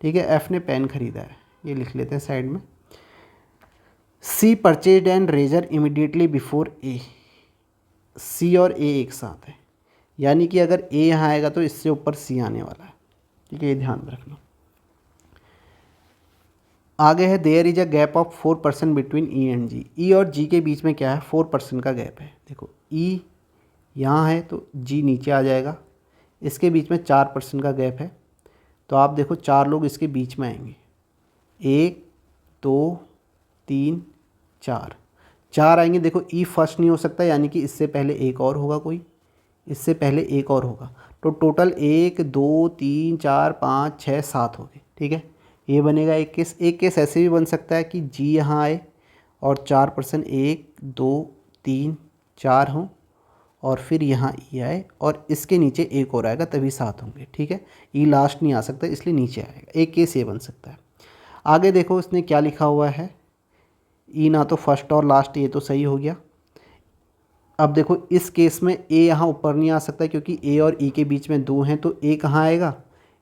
Speaker 2: ठीक है, एफ ने पेन खरीदा है, ये लिख लेते हैं साइड में। C purchase and razor immediately before A, C और ए एक साथ है, यानी कि अगर ए यहाँ आएगा तो इससे ऊपर सी आने वाला है। ठीक है, ये ध्यान में रखना। आगे है there is a gap of 4% between E and G, E और जी के बीच में क्या है, 4% का गैप है। देखो ई यहाँ है तो जी नीचे आ जाएगा, इसके बीच में 4% का गैप है, तो आप देखो 4 लोग इसके बीच में आएंगे, 1 2 3 4 आएंगे। देखो ई फर्स्ट नहीं हो सकता, यानी कि इससे पहले एक और होगा, कोई इससे पहले एक और होगा, तो टोटल 1 2 3 4 5 6 7 हो गए। ठीक है, ये बनेगा एक केस। एक केस ऐसे भी बन सकता है कि जी यहाँ आए और 4% 1 2 3 4 हों, और फिर यहाँ ई आए और इसके नीचे एक और आएगा, तभी 7 होंगे। ठीक है, ई लास्ट नहीं आ सकता इसलिए नीचे आएगा, एक केस ये बन सकता है। आगे देखो इसने क्या लिखा हुआ है, ई ना तो फर्स्ट और लास्ट, ये तो सही हो गया। अब देखो इस केस में ए यहाँ ऊपर नहीं आ सकता क्योंकि ए और ई के बीच में 2 हैं, तो ए कहाँ आएगा,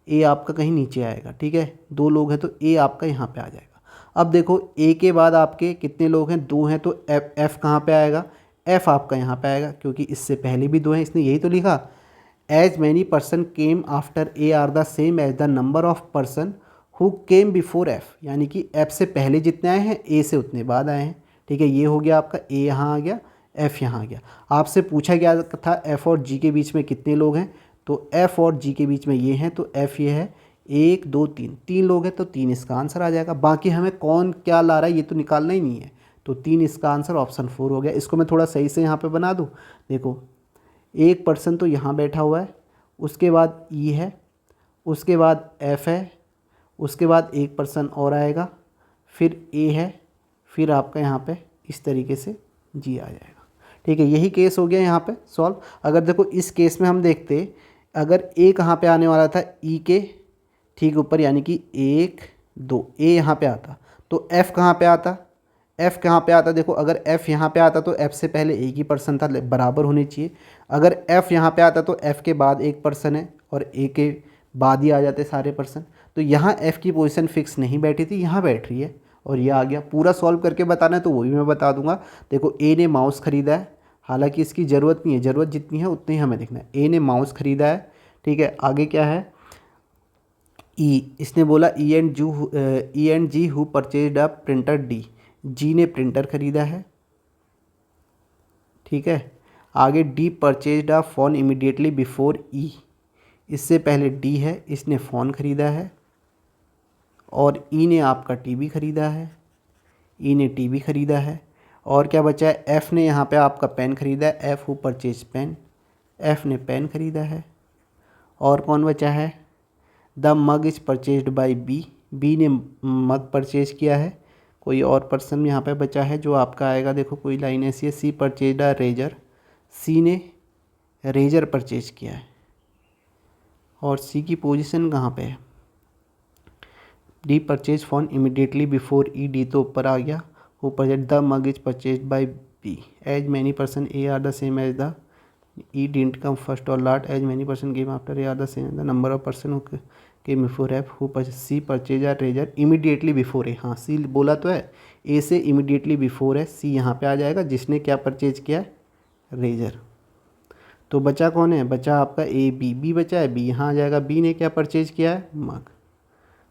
Speaker 2: ए आपका कहीं नीचे आएगा। ठीक है, 2 लोग हैं तो ए आपका यहाँ पे आ जाएगा। अब देखो ए के बाद आपके कितने लोग हैं, 2 हैं, तो एफ कहाँ पे आएगा, एफ आपका यहाँ पे आएगा क्योंकि इससे पहले भी 2 हैं, इसने यही तो लिखा, as many person came after A are the same as the number of person who came before F, यानी कि एफ से पहले जितने आए हैं ए से उतने बाद आए हैं। ठीक है, ये हो गया आपका, ए यहाँ आ गया, एफ यहाँ आ गया। आपसे पूछा गया था एफ और जी के बीच में कितने लोग हैं, तो एफ और जी के बीच में ये हैं, तो एफ ये है 1 2 3, 3 लोग हैं तो 3 इसका आंसर आ जाएगा। बाकी हमें कौन क्या ला रहा है ये तो निकालना ही नहीं है, तो 3 इसका आंसर ऑप्शन 4 हो गया। इसको मैं थोड़ा सही से यहाँ पे बना दूँ, देखो 1 पर्सन तो यहाँ बैठा हुआ है, उसके बाद ई है, उसके बाद एफ है, उसके बाद 1 पर्सन और आएगा, फिर ए है, फिर आपका यहाँ पे इस तरीके से जी आ जाएगा। ठीक है, यही केस हो गया यहाँ पे सॉल्व। अगर देखो इस केस में हम देखते, अगर ए कहाँ पे आने वाला था, ई के ठीक ऊपर, यानी कि 1 2, ए यहाँ पे आता तो एफ कहाँ पे आता, एफ कहाँ पे आता, देखो अगर एफ यहाँ पे आता तो एफ से पहले एक ही पर्सन था, बराबर होने चाहिए। अगर एफ यहाँ पे आता तो एफ के बाद 1 पर्सन है और ए के बाद ही आ जाते सारे पर्सन, तो यहाँ एफ की पोजीशन फिक्स नहीं बैठी थी, यहाँ बैठ रही है और ये आ गया। पूरा सॉल्व करके बताना है तो वो भी मैं बता दूंगा। देखो ए ने माउस खरीदा है, हालांकि इसकी ज़रूरत नहीं है, ज़रूरत जितनी है उतनी हमें देखना है। ए ने माउस खरीदा है, ठीक है, आगे क्या है, ई, इसने बोला E and G who purchased a printer D, G ने प्रिंटर खरीदा है। ठीक है, आगे D purchased a phone immediately before E, इससे पहले डी है, इसने फ़ोन ख़रीदा है। और ई ने आपका टीवी ख़रीदा है, ई ने टीवी ख़रीदा है। और क्या बचा है, एफ़ ने यहाँ पे आपका पेन ख़रीदा है, F who purchase pen, F ने पेन ख़रीदा है। और कौन बचा है, the mug is purchased by B, B ने मग परचेज किया है। कोई और पर्सन यहाँ पे बचा है जो आपका आएगा, देखो कोई लाइन ऐसी है, सी परचेज्ड अ रेजर, सी ने रेजर परचेज किया है। और सी की पोजीशन कहाँ पे है, D purchase phone immediately before E, D तो ऊपर आ गया, ऊपर the mug is purchase by B, as many person A are the same as the, E didn't come first और last, as many person came after A are the same the number of person who came before F, who C purchase a razor immediately before A, हाँ सी बोला तो है, ए से इमीडिएटली बिफोर है, सी यहाँ पे आ जाएगा जिसने क्या परचेज किया, रेजर। तो बचा कौन है, बचा आपका ए, बी बचा है, बी यहाँ आ जाएगा, बी ने क्या परचेज किया है, मग।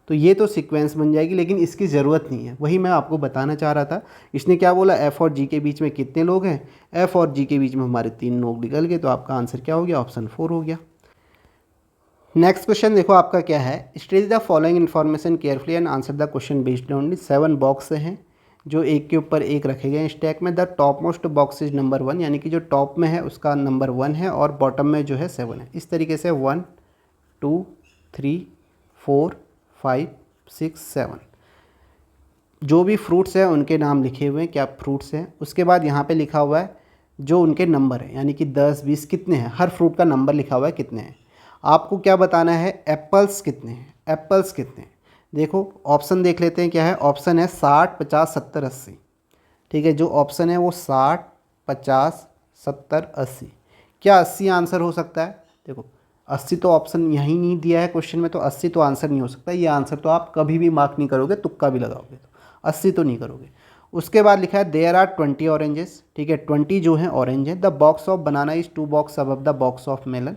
Speaker 2: तो ये तो सीक्वेंस बन जाएगी, लेकिन इसकी ज़रूरत नहीं है, वही मैं आपको बताना चाह रहा था। इसने क्या बोला, एफ़ और जी के बीच में कितने लोग हैं, एफ़ और जी के बीच में हमारे 3 लोग निकल गए, तो आपका आंसर क्या हो गया, ऑप्शन 4 हो गया। नेक्स्ट क्वेश्चन देखो आपका क्या है, state the following information carefully and answer the question based on 7 box हैं, जो एक के ऊपर एक रखे गए हैं स्टैक में। The top most box is number 1, यानी कि जो टॉप में है उसका नंबर 1 है और बॉटम में जो है 7 है। इस तरीके से 1 2 3 4 5 6 7 जो भी फ्रूट्स हैं उनके नाम लिखे हुए हैं, क्या फ्रूट्स हैं। उसके बाद यहाँ पे लिखा हुआ है जो उनके नंबर है, यानी कि 10 20 कितने हैं, हर फ्रूट का नंबर लिखा हुआ है कितने हैं। आपको क्या बताना है, एप्पल्स कितने हैं, एप्पल्स कितने हैं। देखो ऑप्शन देख लेते हैं क्या है। ऑप्शन है 60 50 70 80। ठीक है, जो ऑप्शन है वो 60 50 70 80। क्या 80 आंसर हो सकता है? देखो 80 तो ऑप्शन यहीं नहीं दिया है क्वेश्चन में, तो 80 तो आंसर नहीं हो सकता। ये आंसर तो आप कभी भी मार्क नहीं करोगे, तुक्का भी लगाओगे तो 80 तो नहीं करोगे। उसके बाद लिखा है देयर आर 20 ऑरेंजेस। ठीक है, 20 जो है ऑरेंज है। The box of banana is 2 box above the box of melon.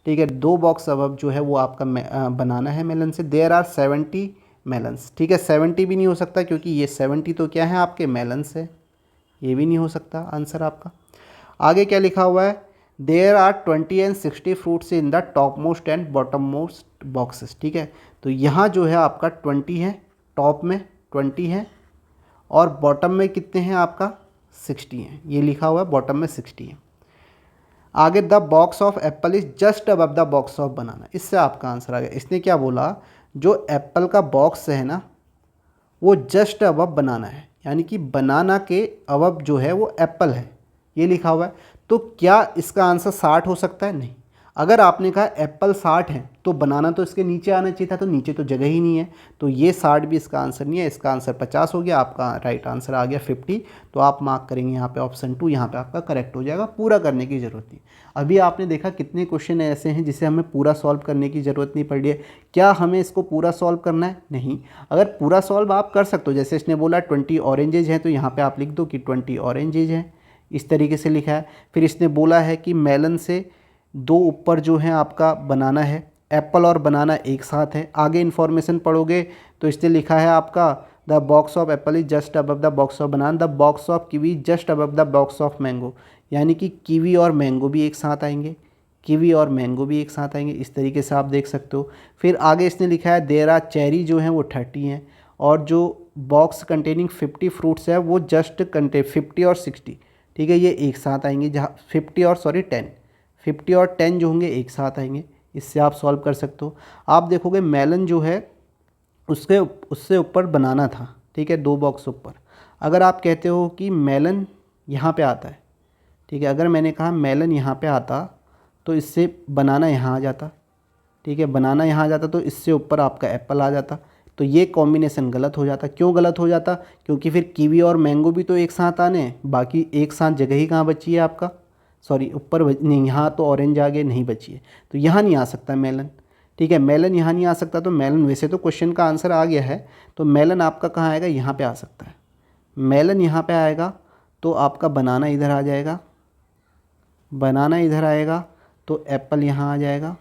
Speaker 2: ठीक है, 2 बॉक्स अबव जो है वो आपका बनाना है मेलन से। There are 70 melons. ठीक है, 70 भी नहीं हो सकता क्योंकि ये 70 तो क्या है आपके मेलन्स है, ये भी नहीं हो सकता आंसर आपका। आगे क्या लिखा हुआ है, there are 20 and 60 fruits in the top most and bottom most boxes. ठीक है, तो यहाँ जो है आपका 20 है, टॉप में 20 है और बॉटम में कितने हैं आपका 60 हैं, ये लिखा हुआ है बॉटम में 60 है। आगे the box of Apple is just above the box of बनाना, इससे आपका आंसर आ गया। इसने क्या बोला, जो एप्पल का बॉक्स है ना वो जस्ट अबव बनाना है, यानी कि बनाना के अबव जो है वो एप्पल है, ये लिखा हुआ है। तो क्या इसका आंसर 60 हो सकता है? नहीं। अगर आपने कहा एप्पल 60 है तो बनाना तो इसके नीचे आना चाहिए था, तो नीचे तो जगह ही नहीं है, तो ये 60 भी इसका आंसर नहीं है। इसका आंसर 50 हो गया, आपका राइट आंसर आ गया 50। तो आप मार्क करेंगे यहाँ पे ऑप्शन 2, यहाँ पे आपका करेक्ट हो जाएगा, पूरा करने की ज़रूरत नहीं। अभी आपने देखा कितने क्वेश्चन ऐसे हैं जिसे हमें पूरा सॉल्व करने की ज़रूरत नहीं पड़ रही है। क्या हमें इसको पूरा सॉल्व करना है? नहीं। अगर पूरा सॉल्व आप कर सकते हो, जैसे इसने बोला 20 ऑरेंजेज हैं तो यहाँ पर आप लिख दो कि 20 ऑरेंजेज हैं, इस तरीके से लिखा है। फिर इसने बोला है कि मेलन से 2 ऊपर जो है आपका बनाना है, एप्पल और बनाना एक साथ है। आगे इन्फॉर्मेशन पढ़ोगे तो इसने लिखा है आपका the box of Apple is just above the box of banana, the box of kiwi just above the box of mango, यानी कि कीवी और मैंगो भी एक साथ आएंगे, कीवी और मैंगो भी एक साथ आएंगे, इस तरीके से आप देख सकते हो। फिर आगे इसने लिखा है देयर आर चेरी जो हैं वो 30 हैं और जो बॉक्स कंटेनिंग 50 फ्रूट्स है वो जस्ट कंटेन 50 और 60। ठीक है, ये एक साथ आएंगे, जहाँ 50 और 10 जो होंगे एक साथ आएंगे। इससे आप सॉल्व कर सकते हो। आप देखोगे मेलन जो है उससे ऊपर बनाना था। ठीक है, 2 बॉक्स ऊपर। अगर आप कहते हो कि मेलन यहाँ पे आता है, ठीक है, अगर मैंने कहा मेलन यहाँ पे आता तो इससे बनाना यहाँ आ जाता। ठीक है, बनाना यहाँ आ जाता तो इससे ऊपर आपका एप्पल आ जाता। तो ये कॉम्बिनेशन गलत हो जाता। क्यों गलत हो जाता? क्योंकि फिर कीवी और मैंगो भी तो एक साथ आने हैं, बाकी एक साथ जगह ही कहाँ बची है आपका, सॉरी ऊपर नहीं, यहाँ तो ऑरेंज आगे नहीं बची है, तो यहाँ नहीं आ सकता मेलन। ठीक है, मेलन यहाँ नहीं आ सकता, तो मेलन वैसे तो क्वेश्चन का आंसर आ गया है, तो मेलन आपका कहाँ आएगा, यहाँ पे आ सकता है। मेलन यहाँ पे आएगा तो आपका बनाना इधर आ जाएगा, बनाना इधर आएगा तो एप्पल यहाँ आ जाएगा,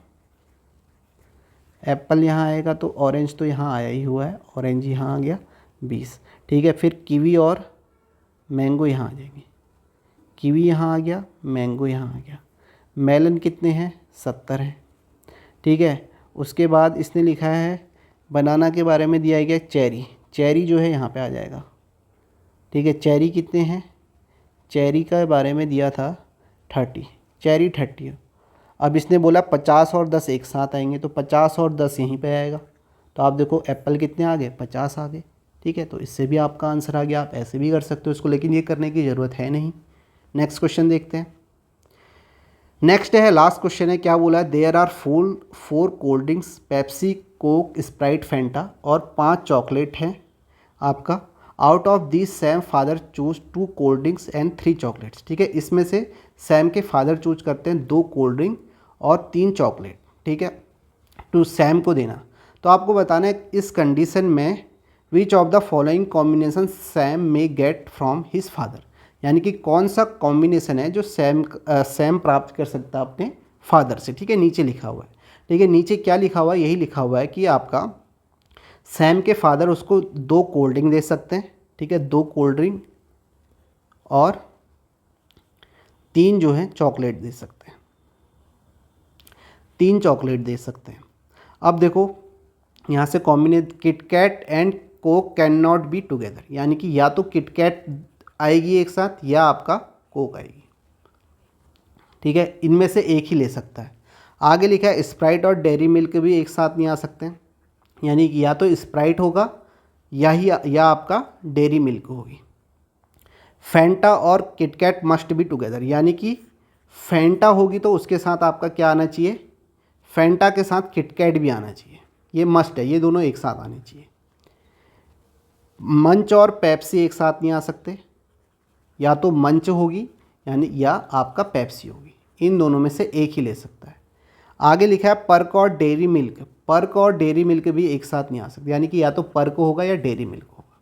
Speaker 2: एप्पल यहाँ आएगा तो ऑरेंज तो यहाँ आया ही हुआ है, ऑरेंज यहाँ आ गया 20। ठीक है, फिर कीवी और मैंगो यहाँ आ जाएंगे, कीवी यहाँ आ गया, मैंगो यहाँ आ गया। मेलन कितने हैं? 70 हैं। ठीक है, उसके बाद इसने लिखा है बनाना के बारे में दिया गया चेरी, चेरी जो है यहाँ पे आ जाएगा। ठीक है, चेरी कितने हैं? चेरी का बारे में दिया था 30, चेरी 30। अब इसने बोला 50 और 10 एक साथ आएंगे, तो 50 और 10 यहीं पे आएगा। तो आप देखो एप्पल कितने आ गए, 50 आ गए। ठीक है, तो इससे भी आपका आंसर आ गया। आप ऐसे भी कर सकते हो इसको, लेकिन ये करने की ज़रूरत है नहीं। नेक्स्ट क्वेश्चन देखते हैं। नेक्स्ट है, लास्ट क्वेश्चन है, क्या बोला है, there are 4 cold drinks, Pepsi, Coke, Sprite, Fanta और 5 चॉकलेट हैं आपका। Out of this Sam father choose 2 cold drinks and 3 chocolates. ठीक है, इसमें से सैम के फादर चूज करते हैं 2 कोल्ड ड्रिंक और 3 चॉकलेट। ठीक है, टू सैम को देना। तो आपको बताना है इस कंडीशन में which of the following combination Sam may get from his father, यानी कि कौन सा कॉम्बिनेशन है जो सैम प्राप्त कर सकता है अपने फादर से। ठीक है, नीचे लिखा हुआ है। ठीक है, नीचे क्या लिखा हुआ है, यही लिखा हुआ है कि आपका सैम के फादर उसको 2 कोल्ड ड्रिंक दे सकते हैं। ठीक है, 2 कोल्ड ड्रिंक और 3 जो है चॉकलेट दे सकते हैं, 3 चॉकलेट दे सकते हैं। अब देखो यहाँ से कॉम्बिनेट KitKat and Coke can not be together, यानी कि या तो किटकैट आएगी एक साथ या आपका कोक आएगी, ठीक है, इनमें से एक ही ले सकता है। आगे लिखा है स्प्राइट और डेयरी मिल्क भी एक साथ नहीं आ सकते हैं, यानी कि या तो स्प्राइट होगा या आपका डेयरी मिल्क होगी। फैंटा और किटकैट मस्ट बी टुगेदर, यानी कि फैंटा होगी तो उसके साथ आपका क्या आना चाहिए, फैंटा के साथ किटकैट भी आना चाहिए, ये मस्ट है, ये दोनों एक साथ आने चाहिए। मंच और पेप्सी एक साथ नहीं आ सकते, या तो मंच होगी यानी या आपका पेप्सी होगी, इन दोनों में से एक ही ले सकता है। आगे लिखा है पर्क और डेयरी मिल्क, पर्क और डेयरी मिल्क भी एक साथ नहीं आ सकते, यानी कि या तो पर्क होगा या डेयरी मिल्क होगा।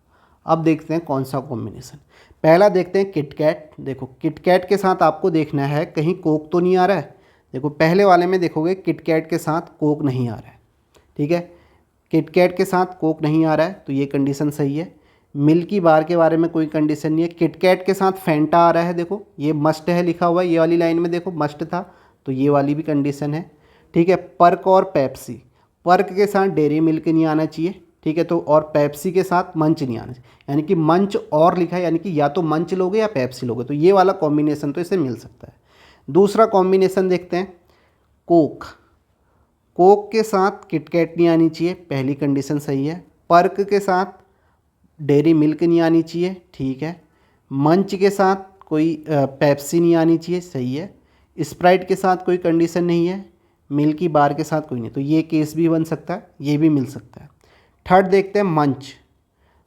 Speaker 2: अब देखते हैं कौन सा कॉम्बिनेशन। पहला देखते हैं किटकैट। देखो किटकैट के साथ आपको देखना है कहीं कोक तो नहीं आ रहा है। देखो पहले वाले में देखोगे किटकैट के साथ कोक नहीं आ रहा है, ठीक है, किटकैट के साथ कोक नहीं आ रहा है तो ये कंडीशन सही है। मिल्की बार के बारे में कोई कंडीशन नहीं है। किटकैट के साथ फैंटा आ रहा है, देखो ये मस्ट है लिखा हुआ है, ये वाली लाइन में देखो मस्ट था, तो ये वाली भी कंडीशन है, ठीक है। पर्क और पेप्सी, पर्क के साथ डेयरी मिल्क नहीं आना चाहिए, ठीक है, तो और पेप्सी के साथ मंच नहीं आना चाहिए, यानी कि मंच और लिखा है, यानी कि या तो मंच लोगे या पेप्सी लोगे, तो ये वाला कॉम्बिनेशन तो इसे मिल सकता है। दूसरा कॉम्बिनेशन देखते हैं कोक, कोक के साथ किटकैट नहीं आनी चाहिए, पहली कंडीशन सही है। पर्क के साथ डेयरी मिल्क नहीं आनी चाहिए, ठीक है। मंच के साथ कोई पेप्सी नहीं आनी चाहिए, सही है। स्प्राइट के साथ कोई कंडीशन नहीं है, मिल्की बार के साथ कोई नहीं, तो ये केस भी बन सकता है, ये भी मिल सकता है। थर्ड देखते हैं मंच,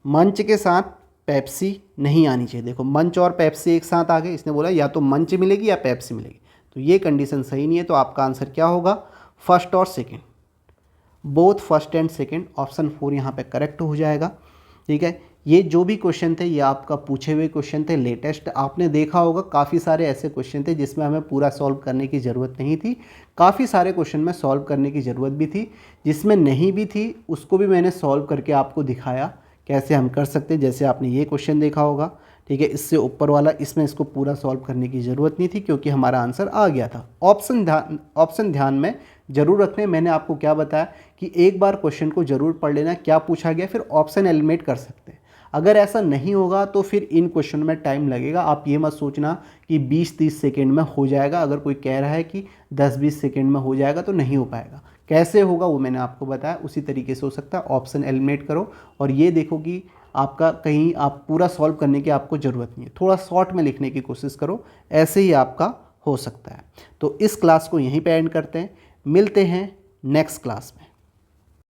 Speaker 2: मंच के साथ पेप्सी नहीं आनी चाहिए। देखो मंच और पेप्सी एक साथ आ गए, इसने बोला या तो मंच मिलेगी या पेप्सी मिलेगी, तो ये कंडीशन सही नहीं है, तो आपका आंसर क्या होगा, फर्स्ट और second, both first and second, option 4 यहाँ पे करेक्ट हो जाएगा, ठीक है। ये जो भी क्वेश्चन थे ये आपका पूछे हुए क्वेश्चन थे, लेटेस्ट आपने देखा होगा काफ़ी सारे ऐसे क्वेश्चन थे जिसमें हमें पूरा सॉल्व करने की ज़रूरत नहीं थी, काफ़ी सारे क्वेश्चन में सॉल्व करने की ज़रूरत भी थी, जिसमें नहीं भी थी उसको भी मैंने सॉल्व करके आपको दिखाया कैसे हम कर सकते हैं। जैसे आपने ये क्वेश्चन देखा होगा, ठीक है, इससे ऊपर वाला, इसमें इसको पूरा सॉल्व करने की ज़रूरत नहीं थी क्योंकि हमारा आंसर आ गया था। ऑप्शन ध्यान में जरूर रखने, मैंने आपको क्या बताया कि एक बार क्वेश्चन को जरूर पढ़ लेना क्या पूछा गया, फिर ऑप्शन एलिमिनेट कर सकते हैं। अगर ऐसा नहीं होगा तो फिर इन क्वेश्चन में टाइम लगेगा। आप ये मत सोचना कि 20-30 सेकेंड में हो जाएगा, अगर कोई कह रहा है कि 10-20 सेकेंड में हो जाएगा तो नहीं हो पाएगा। कैसे होगा वो मैंने आपको बताया, उसी तरीके से हो सकता है। ऑप्शन एलिमिनेट करो और ये देखो कि आपका कहीं आप पूरा सॉल्व करने की आपको ज़रूरत नहीं है, थोड़ा शॉर्ट में लिखने की कोशिश करो, ऐसे ही आपका हो सकता है। तो इस क्लास को यहीं पे एंड करते हैं, मिलते हैं नेक्स्ट क्लास में।